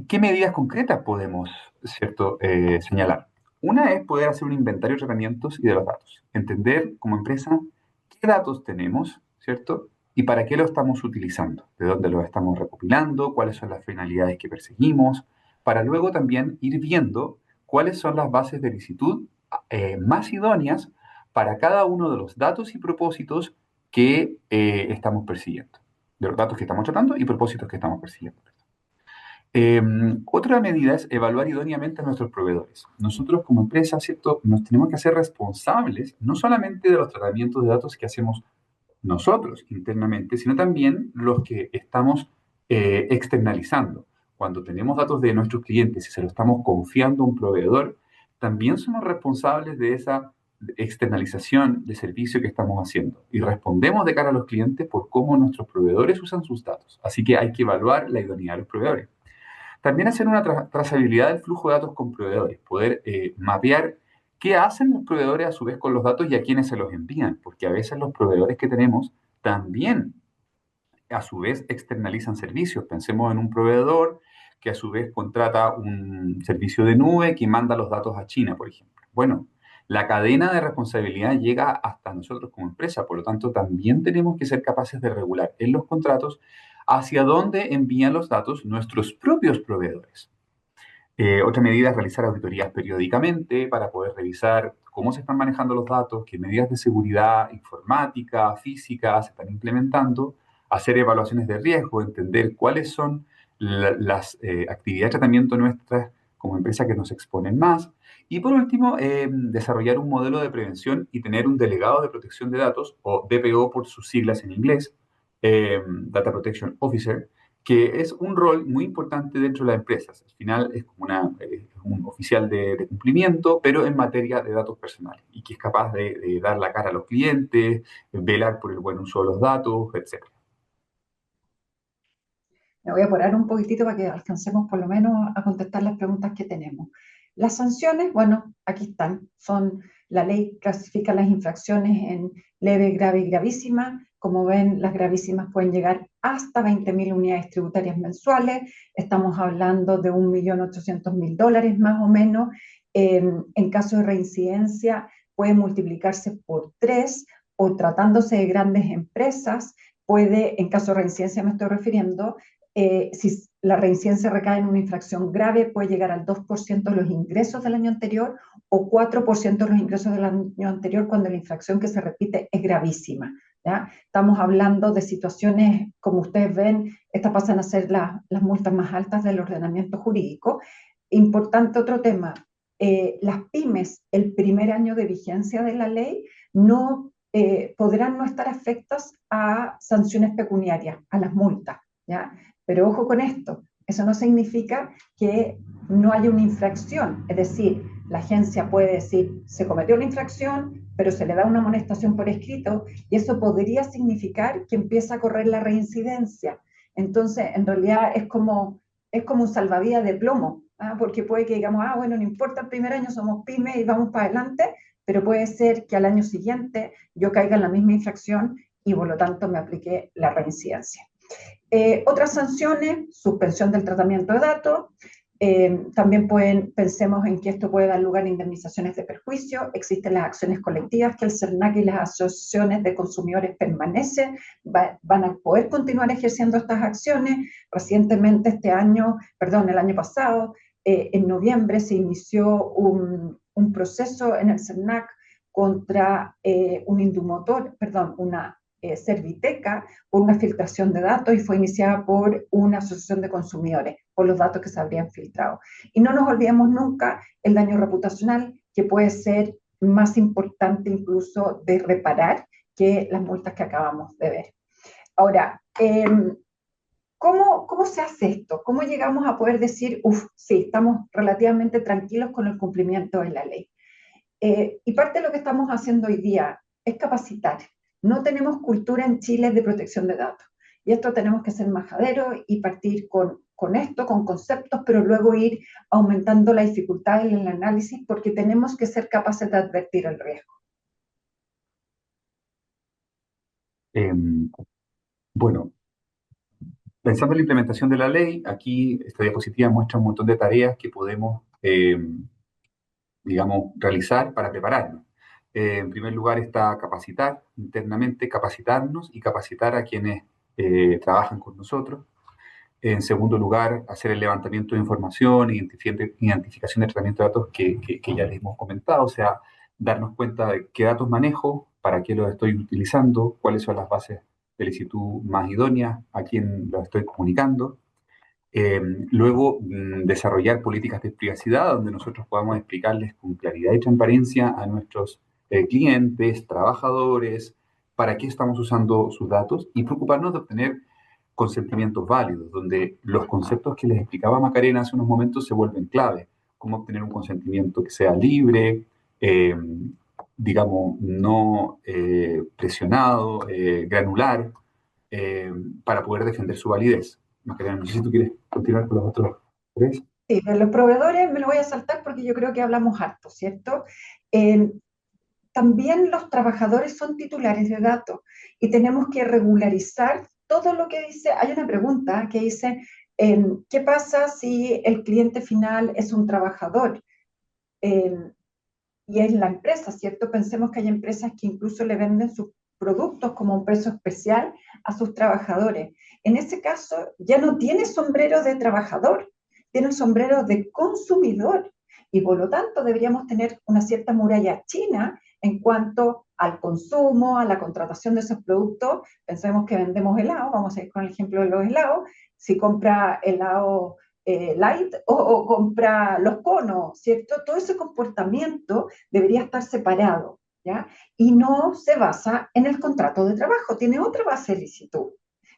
Speaker 3: ¿Qué medidas concretas podemos, ¿cierto?, señalar? Una es poder hacer un inventario de tratamientos y de los datos. Entender como empresa qué datos tenemos, ¿cierto? Y para qué lo estamos utilizando, de dónde los estamos recopilando, cuáles son las finalidades que perseguimos, para luego también ir viendo cuáles son las bases de licitud más idóneas para cada uno de los datos y propósitos que estamos persiguiendo, de los datos que estamos tratando y propósitos que estamos persiguiendo. Otra medida es evaluar idóneamente a nuestros proveedores. Nosotros como empresa, ¿cierto?, nos tenemos que hacer responsables no solamente de los tratamientos de datos que hacemos nosotros internamente, sino también los que estamos externalizando. Cuando tenemos datos de nuestros clientes y se lo estamos confiando a un proveedor, también somos responsables de esa externalización de servicio que estamos haciendo y respondemos de cara a los clientes por cómo nuestros proveedores usan sus datos. Así que hay que evaluar la idoneidad de los proveedores. También hacer una trazabilidad del flujo de datos con proveedores, poder mapear qué hacen los proveedores a su vez con los datos y a quiénes se los envían, porque a veces los proveedores que tenemos también a su vez externalizan servicios. Pensemos en un proveedor que a su vez contrata un servicio de nube que manda los datos a China, por ejemplo. Bueno, la cadena de responsabilidad llega hasta nosotros como empresa, por lo tanto también tenemos que ser capaces de regular en los contratos hacia dónde envían los datos nuestros propios proveedores. Otra medida es realizar auditorías periódicamente para poder revisar cómo se están manejando los datos, qué medidas de seguridad informática, física se están implementando, hacer evaluaciones de riesgo, entender cuáles son las actividades de tratamiento nuestras como empresa que nos exponen más. Y por último, desarrollar un modelo de prevención y tener un delegado de protección de datos, o DPO por sus siglas en inglés, Data Protection Officer, que es un rol muy importante dentro de las empresas. Al final es como un oficial de cumplimiento, pero en materia de datos personales, y que es capaz de dar la cara a los clientes, velar por el buen uso de los datos, etc.
Speaker 2: Me voy a apurar un poquitito para que alcancemos por lo menos a contestar las preguntas que tenemos. Las sanciones, bueno, aquí están. La ley clasifica las infracciones en leve, grave y gravísima. Como ven, las gravísimas pueden llegar hasta 20.000 unidades tributarias mensuales. Estamos hablando de $1.800.000 más o menos. En caso de reincidencia, puede multiplicarse por 3, o tratándose de grandes empresas, puede, en caso de reincidencia me estoy refiriendo, si la reincidencia recae en una infracción grave, puede llegar al 2% de los ingresos del año anterior o 4% de los ingresos del año anterior cuando la infracción que se repite es gravísima, ¿ya? Estamos hablando de situaciones, como ustedes ven, estas pasan a ser las multas más altas del ordenamiento jurídico. Importante otro tema, las pymes, el primer año de vigencia de la ley, no podrán no estar afectas a sanciones pecuniarias, a las multas, ¿ya? Pero ojo con esto, eso no significa que no haya una infracción, es decir, la agencia puede decir, se cometió una infracción, pero se le da una amonestación por escrito, y eso podría significar que empieza a correr la reincidencia. Entonces, en realidad es como un salvavidas de plomo, ¿ah? Porque puede que digamos, bueno, no importa el primer año, somos pymes y vamos para adelante, pero puede ser que al año siguiente yo caiga en la misma infracción y por lo tanto me aplique la reincidencia. Otras sanciones, suspensión del tratamiento de datos, también pensemos en que esto puede dar lugar a indemnizaciones de perjuicio, existen las acciones colectivas que el CERNAC y las asociaciones de consumidores permanecen, van a poder continuar ejerciendo estas acciones. Recientemente el año pasado, en noviembre se inició un proceso en el CERNAC contra una Serviteca por una filtración de datos, y fue iniciada por una asociación de consumidores por los datos que se habrían filtrado. Y no nos olvidemos nunca el daño reputacional, que puede ser más importante incluso de reparar que las multas que acabamos de ver. Ahora, ¿cómo se hace esto? ¿Cómo llegamos a poder decir, sí, estamos relativamente tranquilos con el cumplimiento de la ley? Y parte de lo que estamos haciendo hoy día es capacitar. no tenemos cultura en Chile de protección de datos. Y esto tenemos que ser majaderos y partir con esto, con conceptos, pero luego ir aumentando la dificultad en el análisis porque tenemos que ser capaces de advertir el riesgo.
Speaker 3: Bueno, pensando en la implementación de la ley, aquí esta diapositiva muestra un montón de tareas que podemos, digamos, realizar para prepararnos. En primer lugar está capacitar internamente, capacitarnos y capacitar a quienes trabajan con nosotros. En segundo lugar, hacer el levantamiento de información, identificación de tratamiento de datos que ya les hemos comentado, o sea, darnos cuenta de qué datos manejo, para qué los estoy utilizando, cuáles son las bases de licitud más idóneas, a quién los estoy comunicando. Luego, desarrollar políticas de privacidad donde nosotros podamos explicarles con claridad y transparencia a nuestros clientes, trabajadores, para qué estamos usando sus datos y preocuparnos de obtener consentimientos válidos, donde los conceptos que les explicaba Macarena hace unos momentos se vuelven clave. Cómo obtener un consentimiento que sea libre, eh, digamos, no presionado, granular, eh, para poder defender su validez. Macarena, no sé si tú quieres continuar con los otros tres.
Speaker 2: Sí, de los proveedores me lo voy a saltar porque yo creo que hablamos harto, ¿cierto? Eh, También los trabajadores son titulares de datos y tenemos que regularizar todo lo que dice. Hay una pregunta que dice, ¿qué pasa si el cliente final es un trabajador? Eh, y es la empresa, ¿cierto? Pensemos que hay empresas que incluso le venden sus productos como un precio especial a sus trabajadores. En ese caso, ya no tiene sombrero de trabajador, tiene el sombrero de consumidor. Y por lo tanto, deberíamos tener una cierta muralla china en cuanto al consumo, a la contratación de esos productos. Pensemos que vendemos helado, vamos a ir con el ejemplo de los helados. Si compra helado light o compra los conos, ¿cierto? Todo ese comportamiento debería estar separado, ¿ya? Y no se basa en el contrato de trabajo, tiene otra base de licitud,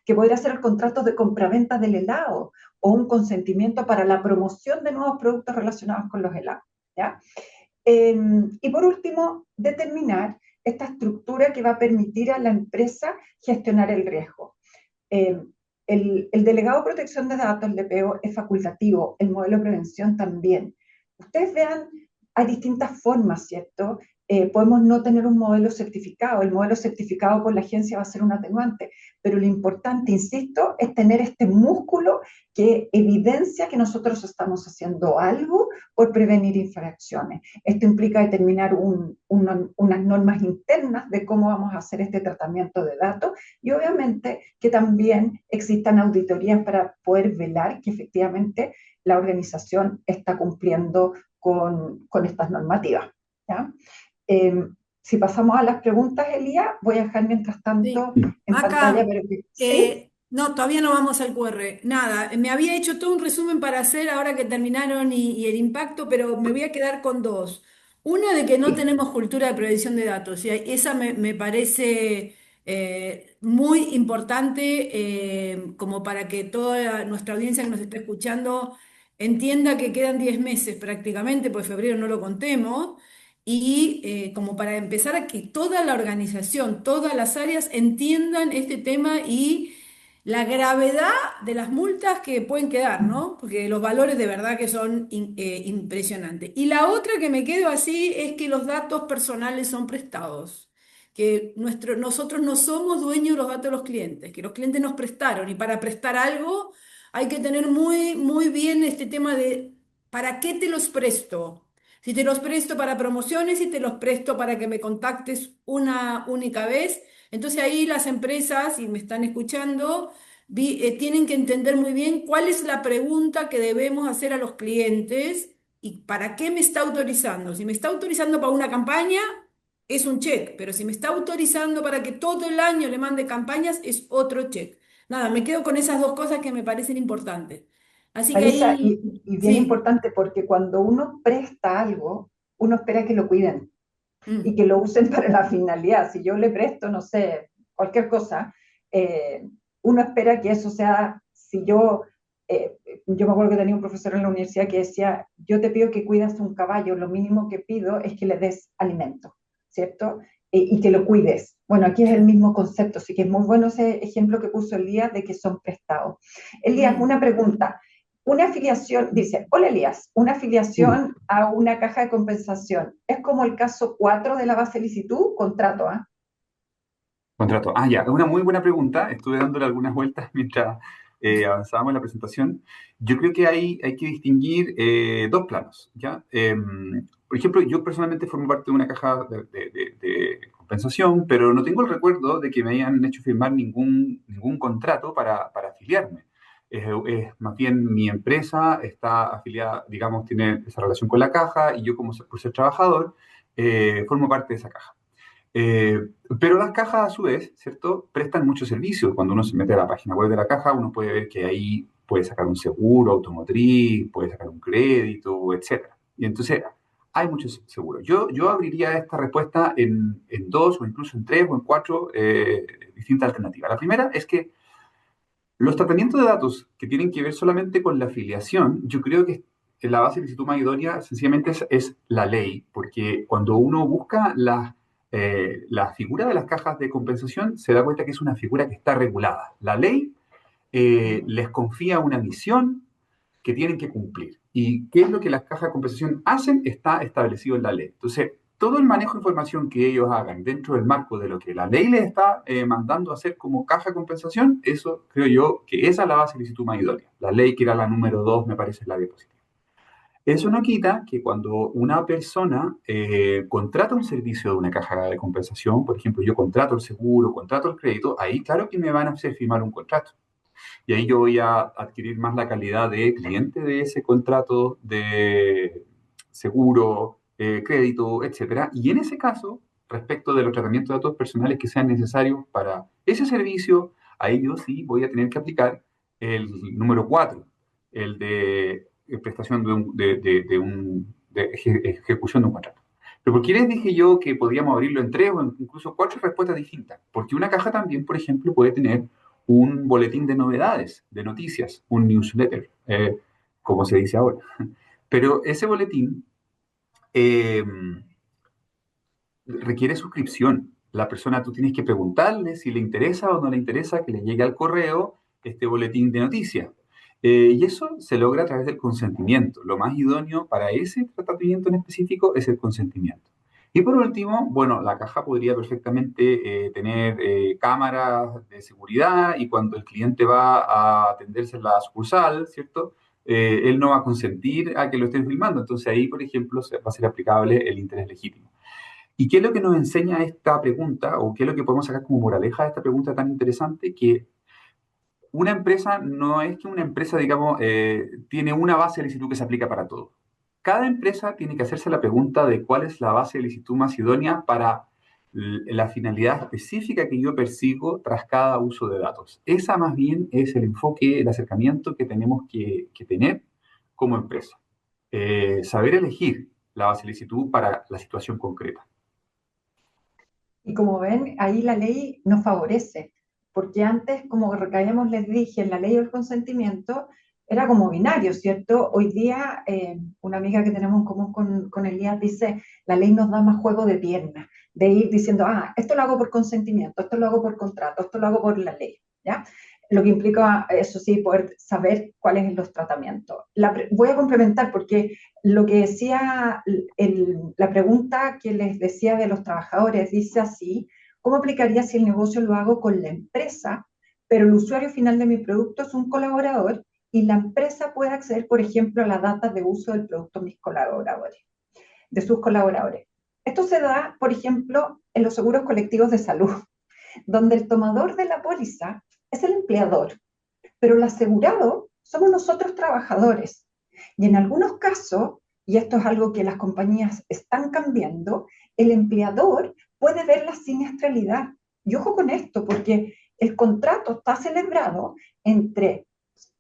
Speaker 2: que podría ser el contrato de compraventa del helado o un consentimiento para la promoción de nuevos productos relacionados con los helados, ¿ya? Y por último, determinar esta estructura que va a permitir a la empresa gestionar el riesgo. Eh, el delegado de protección de datos, el DPO, es facultativo, el modelo de prevención también. Ustedes vean, hay distintas formas, ¿cierto? Podemos no tener un modelo certificado, el modelo certificado por la agencia va a ser un atenuante, pero lo importante, insisto, es tener este músculo que evidencia que nosotros estamos haciendo algo por prevenir infracciones. Esto implica determinar unas normas internas de cómo vamos a hacer este tratamiento de datos y obviamente que también existan auditorías para poder velar que efectivamente la organización está cumpliendo con estas normativas, ¿ya? Si pasamos a las preguntas, Elías, voy a dejar mientras tanto
Speaker 1: Sí.
Speaker 2: en pantalla,
Speaker 1: Acá,
Speaker 2: pero sí,
Speaker 1: no, todavía no vamos al QR. Nada, me había hecho todo un resumen para hacer ahora que terminaron y el impacto, pero me voy a quedar con dos. Una de que no
Speaker 2: sí.
Speaker 1: tenemos cultura de previsión de datos, y esa me parece muy importante como para que toda nuestra audiencia que nos está escuchando entienda que quedan 10 meses prácticamente, pues febrero no lo contemos y como para empezar a que toda la organización, todas las áreas entiendan este tema y la gravedad de las multas que pueden quedar, ¿no? Porque los valores de verdad que son impresionantes. Y la otra que me quedo así es que los datos personales son prestados, que nosotros no somos dueños de los datos de los clientes, que los clientes nos prestaron y para prestar algo hay que tener muy, muy bien este tema de ¿para qué te los presto? Si te los presto para promociones, si te los presto para que me contactes una única vez. Entonces ahí las empresas, y me están escuchando, tienen que entender muy bien cuál es la pregunta que debemos hacer a los clientes y para qué me está autorizando. Si me está autorizando para una campaña, es un check, pero si me está autorizando para que todo el año le mande campañas, es otro check. Nada, me quedo con esas dos cosas que me parecen importantes. Así que
Speaker 2: Marisa,
Speaker 1: ahí,
Speaker 2: y bien
Speaker 1: sí.
Speaker 2: importante porque cuando uno presta algo, uno espera que lo cuiden y
Speaker 1: Mm.
Speaker 2: que lo usen para la finalidad. Si yo le presto, no sé, cualquier cosa, eh, uno espera que eso sea, si yo me acuerdo que tenía un profesor en la universidad que decía, yo te pido que cuidas un caballo, lo mínimo que pido es que le des alimento, ¿cierto? y que lo cuides. Bueno, aquí es el mismo concepto, así que es muy bueno ese ejemplo que puso Elías de que son prestados. Elías,
Speaker 1: Mm.
Speaker 2: una pregunta. Una afiliación, dice, hola Elías, una
Speaker 3: Sí.
Speaker 2: afiliación a una caja de compensación, ¿es como el caso 4 de la base de licitud? Contrato, ¿ah?
Speaker 3: Contrato. Ah, ya, es una muy buena pregunta. Estuve dándole algunas vueltas mientras avanzábamos en la presentación. Yo creo que hay que distinguir dos planos, ¿ya? Por ejemplo, yo personalmente formo parte de una caja de compensación, pero no tengo el recuerdo de que me hayan hecho firmar ningún contrato para afiliarme. Es más bien mi empresa está afiliada, digamos, tiene esa relación con la caja y yo como por ser trabajador, formo parte de esa caja. Eh, pero las cajas, a su vez, ¿cierto? Prestan mucho servicio. Cuando uno se mete a la página web de la caja, uno puede ver que ahí puede sacar un seguro automotriz, puede sacar un crédito, etcétera. Y entonces, hay muchos seguros. Yo abriría esta respuesta en dos, o incluso en tres, o en cuatro distintas alternativas. La primera es que los tratamientos de datos que tienen que ver solamente con la afiliación, yo creo que la base de licitud más idónea sencillamente es la ley, porque cuando uno busca la figura de las cajas de compensación, se da cuenta que es una figura que está regulada. La ley les confía una misión que tienen que cumplir. ¿Y qué es lo que las cajas de compensación hacen? Está establecido en la ley. Entonces, todo el manejo de información que ellos hagan dentro del marco de lo que la ley les está mandando a hacer como caja de compensación, eso creo yo que esa es la base de licitud más idónea. La ley que era la número 2, me parece, en la diapositiva. Eso no quita que cuando una persona contrata un servicio de una caja de compensación, por ejemplo, yo contrato el seguro, contrato el crédito, ahí claro que me van a hacer firmar un contrato. Y ahí yo voy a adquirir más la calidad de cliente de ese contrato de seguro, crédito, etcétera. Y en ese caso, respecto de los tratamientos de datos personales que sean necesarios para ese servicio, ahí yo sí voy a tener que aplicar el número 4, el de prestación de ejecución de un contrato. Pero ¿por qué les dije yo que podíamos abrirlo en tres o incluso cuatro respuestas distintas? Porque una caja también, por ejemplo, puede tener un boletín de novedades, de noticias, un newsletter, como se dice ahora. Pero ese boletín eh, requiere suscripción. La persona, tú tienes que preguntarle si le interesa o no le interesa que le llegue al correo este boletín de noticias. Y eso se logra a través del consentimiento. Lo más idóneo para ese tratamiento en específico es el consentimiento. Y por último, bueno, la caja podría perfectamente tener cámaras de seguridad y cuando el cliente va a atenderse en la sucursal, ¿cierto? Él no va a consentir a que lo estén filmando. Entonces ahí, por ejemplo, va a ser aplicable el interés legítimo. ¿Y qué es lo que nos enseña esta pregunta, o qué es lo que podemos sacar como moraleja de esta pregunta tan interesante? Que una empresa no es que una empresa, digamos, tiene una base de licitud que se aplica para todo. Cada empresa tiene que hacerse la pregunta de cuál es la base de licitud más idónea para la finalidad específica que yo persigo tras cada uso de datos. Esa más bien es el enfoque, el acercamiento que tenemos que tener como empresa. Saber elegir la base de licitud para la situación concreta.
Speaker 2: Y como ven, ahí la ley nos favorece, porque antes, como recaíamos, les dije, en la ley del consentimiento era como binario, ¿cierto? Hoy día, una amiga que tenemos en común con Elías dice, la ley nos da más juego de piernas, de ir diciendo, ah, esto lo hago por consentimiento, esto lo hago por contrato, esto lo hago por la ley, ¿ya? Lo que implica, eso sí, poder saber cuáles son los tratamientos. Voy a complementar porque lo que decía la pregunta que les decía de los trabajadores dice así: ¿cómo aplicaría si el negocio lo hago con la empresa, pero el usuario final de mi producto es un colaborador y la empresa puede acceder, por ejemplo, a las datas de uso del producto de mis colaboradores, de sus colaboradores? Esto se da, por ejemplo, en los seguros colectivos de salud, donde el tomador de la póliza es el empleador, pero el asegurado somos nosotros trabajadores. Y en algunos casos, y esto es algo que las compañías están cambiando, el empleador puede ver la siniestralidad. Y ojo con esto, porque el contrato está celebrado entre,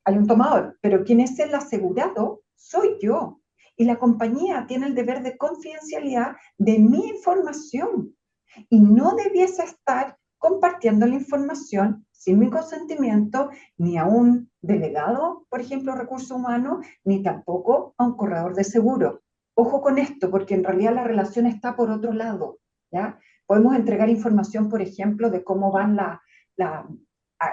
Speaker 2: hay un tomador, pero quien es el asegurado soy yo. Y la compañía tiene el deber de confidencialidad de mi información y no debiese estar compartiendo la información sin mi consentimiento ni a un delegado, por ejemplo, recursos humanos, ni tampoco a un corredor de seguro. Ojo con esto, porque en realidad la relación está por otro lado, ¿ya? Podemos entregar información, por ejemplo, de cómo van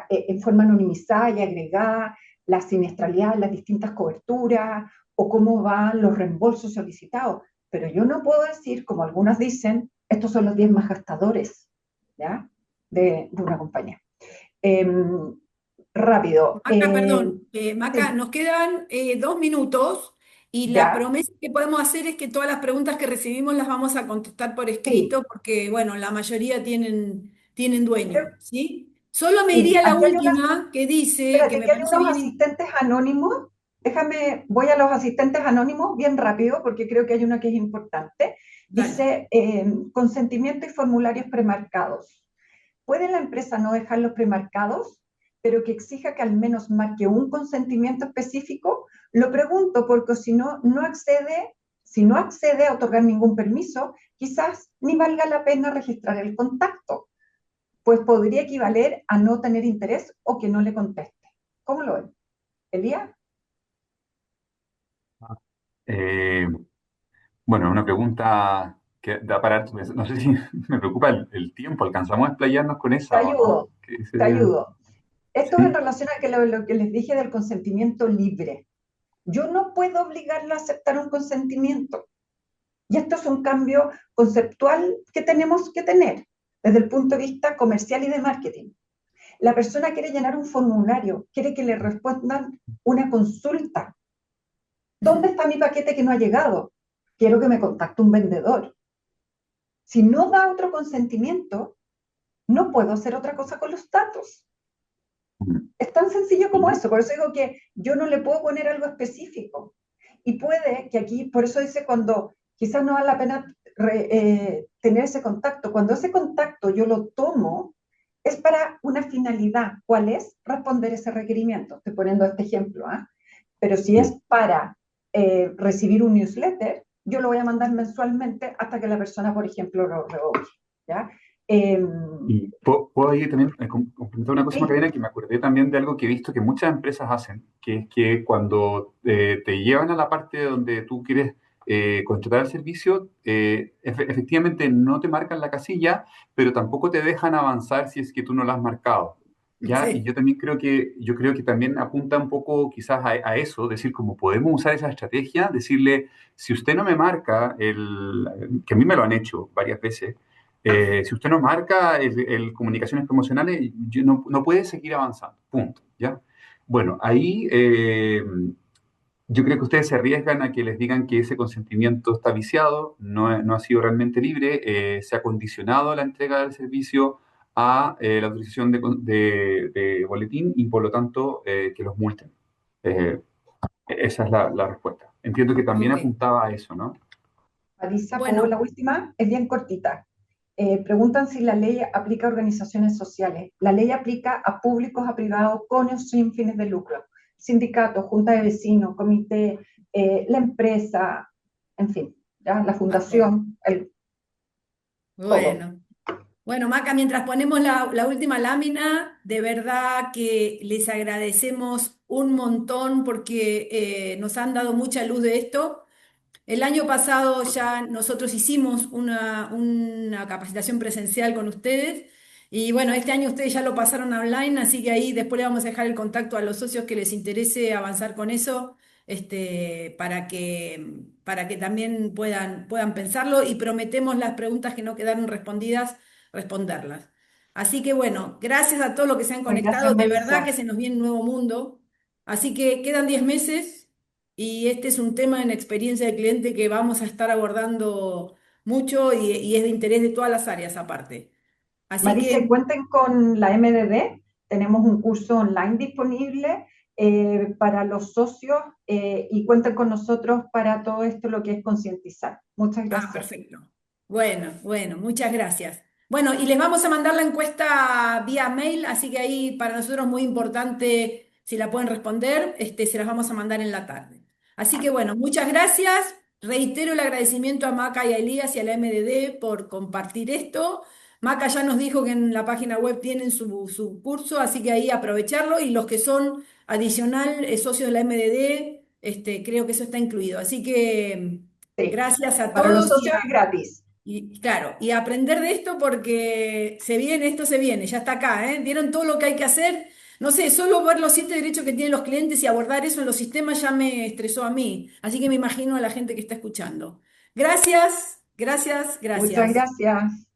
Speaker 2: en forma anonimizada y agregada la siniestralidad, las distintas coberturas, o cómo van los reembolsos solicitados. Pero yo no puedo decir, como algunas dicen, estos son los 10 más gastadores, ¿ya? De una compañía. Rápido.
Speaker 1: Maca, perdón, Maca,
Speaker 2: Sí,
Speaker 1: nos quedan 2 minutos y la
Speaker 2: ya,
Speaker 1: promesa que podemos hacer es que todas las preguntas que recibimos las vamos a contestar por
Speaker 2: sí.
Speaker 1: escrito porque, bueno, la mayoría tienen dueño, ¿sí? Solo me
Speaker 2: Sí,
Speaker 1: iría a la
Speaker 2: aquí hay unas,
Speaker 1: última que dice, que
Speaker 2: espérate,
Speaker 1: me
Speaker 2: que hay
Speaker 1: parece
Speaker 2: unos
Speaker 1: bien.
Speaker 2: asistentes anónimos. Déjame, voy a los asistentes anónimos bien rápido porque creo que hay una que es importante.
Speaker 1: Dale.
Speaker 2: Dice, consentimiento y formularios premarcados. ¿Puede la empresa no dejarlos premarcados, pero que exija que al menos marque un consentimiento específico? Lo pregunto porque si no, si no accede a otorgar ningún permiso, quizás ni valga la pena registrar el contacto, pues podría equivaler a no tener interés o que no le conteste. ¿Cómo lo ven? Elías,
Speaker 3: Eh, bueno, una pregunta que da para, no sé si me preocupa el tiempo, ¿alcanzamos a explayarnos con
Speaker 2: te
Speaker 3: esa o no?
Speaker 2: ayudo,
Speaker 3: ¿Qué
Speaker 2: te
Speaker 3: sería?
Speaker 2: ayudo. Esto es en
Speaker 3: Sí.
Speaker 2: relación a que lo que les dije del consentimiento libre. Yo no puedo obligarla a aceptar un consentimiento. Y esto es un cambio conceptual que tenemos que tener desde el punto de vista comercial y de marketing. La persona quiere llenar un formulario, quiere que le respondan una consulta. ¿Dónde está mi paquete que no ha llegado? Quiero que me contacte un vendedor. Si no da otro consentimiento, no puedo hacer otra cosa con los datos. Es tan sencillo como
Speaker 3: Y-
Speaker 2: eso. Por eso digo que yo no le puedo poner algo específico. Y puede que aquí, por eso dice cuando quizás no vale la pena tener ese contacto. Cuando ese contacto yo lo tomo, es para una finalidad. ¿Cuál es? Responder ese requerimiento. Estoy poniendo este ejemplo, ¿ah? Pero si es para recibir un newsletter, yo lo voy a mandar mensualmente hasta que la persona, por ejemplo, lo revoque. ¿Ya? Eh,
Speaker 3: Y puedo ahí también complementar una cosa,
Speaker 2: sí,
Speaker 3: Macarena, que me acordé también de algo que he visto que muchas empresas hacen, que es que cuando te llevan a la parte donde tú quieres contratar el servicio, efectivamente no te marcan la casilla, pero tampoco te dejan avanzar si es que tú no la has marcado. ¿Ya? Y
Speaker 1: Sí,
Speaker 3: yo también yo creo que también apunta un poco quizás a eso, decir, como podemos usar esa estrategia, decirle, si usted no me marca, que a mí me lo han hecho varias veces, si usted no marca comunicaciones promocionales, no puede seguir avanzando. Punto. ¿Ya? Bueno, ahí yo creo que ustedes se arriesgan a que les digan que ese consentimiento está viciado, no ha sido realmente libre, se ha condicionado la entrega del servicio a la autorización de boletín y por lo tanto que los multen. Eh, esa es la respuesta. Entiendo que también
Speaker 1: ok.
Speaker 3: apuntaba a eso, ¿no?
Speaker 2: Marisa, ¿puedo
Speaker 1: Bueno,
Speaker 2: la última? Es bien cortita. Preguntan si la ley aplica a organizaciones sociales. La ley aplica a públicos, a privados, con o sin fines de lucro. Sindicatos, junta de vecinos, comité, la empresa, en fin, ¿ya? La
Speaker 1: perfecto.
Speaker 2: fundación, todo.
Speaker 1: Bueno. Bueno, Maca, mientras ponemos la última lámina, de verdad que les agradecemos un montón porque nos han dado mucha luz de esto. El año pasado ya nosotros hicimos una capacitación presencial con ustedes y bueno, este año ustedes ya lo pasaron online, así que ahí después le vamos a dejar el contacto a los socios que les interese avanzar con eso, para que también puedan pensarlo y prometemos las preguntas que no quedaron respondidas, responderlas. Así que bueno, gracias a todos los que se han
Speaker 2: Muchas gracias,
Speaker 1: conectado, de verdad que
Speaker 2: Marisa.
Speaker 1: se nos viene un nuevo mundo. Así que quedan 10 meses. Y este es un tema en experiencia de cliente que vamos a estar abordando mucho y es de interés de todas las áreas aparte. Así
Speaker 2: Marisa,
Speaker 1: que,
Speaker 2: y cuenten con la MDD. Tenemos un curso online disponible para los socios y cuenten con nosotros para todo esto, lo que es concientizar. Muchas gracias.
Speaker 1: perfecto. Bueno, bueno, muchas gracias. Bueno, y les vamos a mandar la encuesta vía mail, así que ahí para nosotros muy importante, si la pueden responder, se las vamos a mandar en la tarde. Así que bueno, muchas gracias. Reitero el agradecimiento a Maca y a Elías y a la MDD por compartir esto. Maca ya nos dijo que en la página web tienen su curso, así que ahí aprovecharlo. Y los que son adicional socios de la MDD, creo que eso está incluido. Así que
Speaker 2: Sí,
Speaker 1: gracias a
Speaker 2: para los
Speaker 1: todos y
Speaker 2: socios es gratis.
Speaker 1: Y claro, y aprender de esto porque se viene, esto se viene, ya está acá, ¿eh? ¿Vieron todo lo que hay que hacer? No sé, solo ver los 7 derechos que tienen los clientes y abordar eso en los sistemas ya me estresó a mí. Así que me imagino a la gente que está escuchando. Gracias, gracias,
Speaker 2: Muchas
Speaker 1: gracias.
Speaker 2: gracias.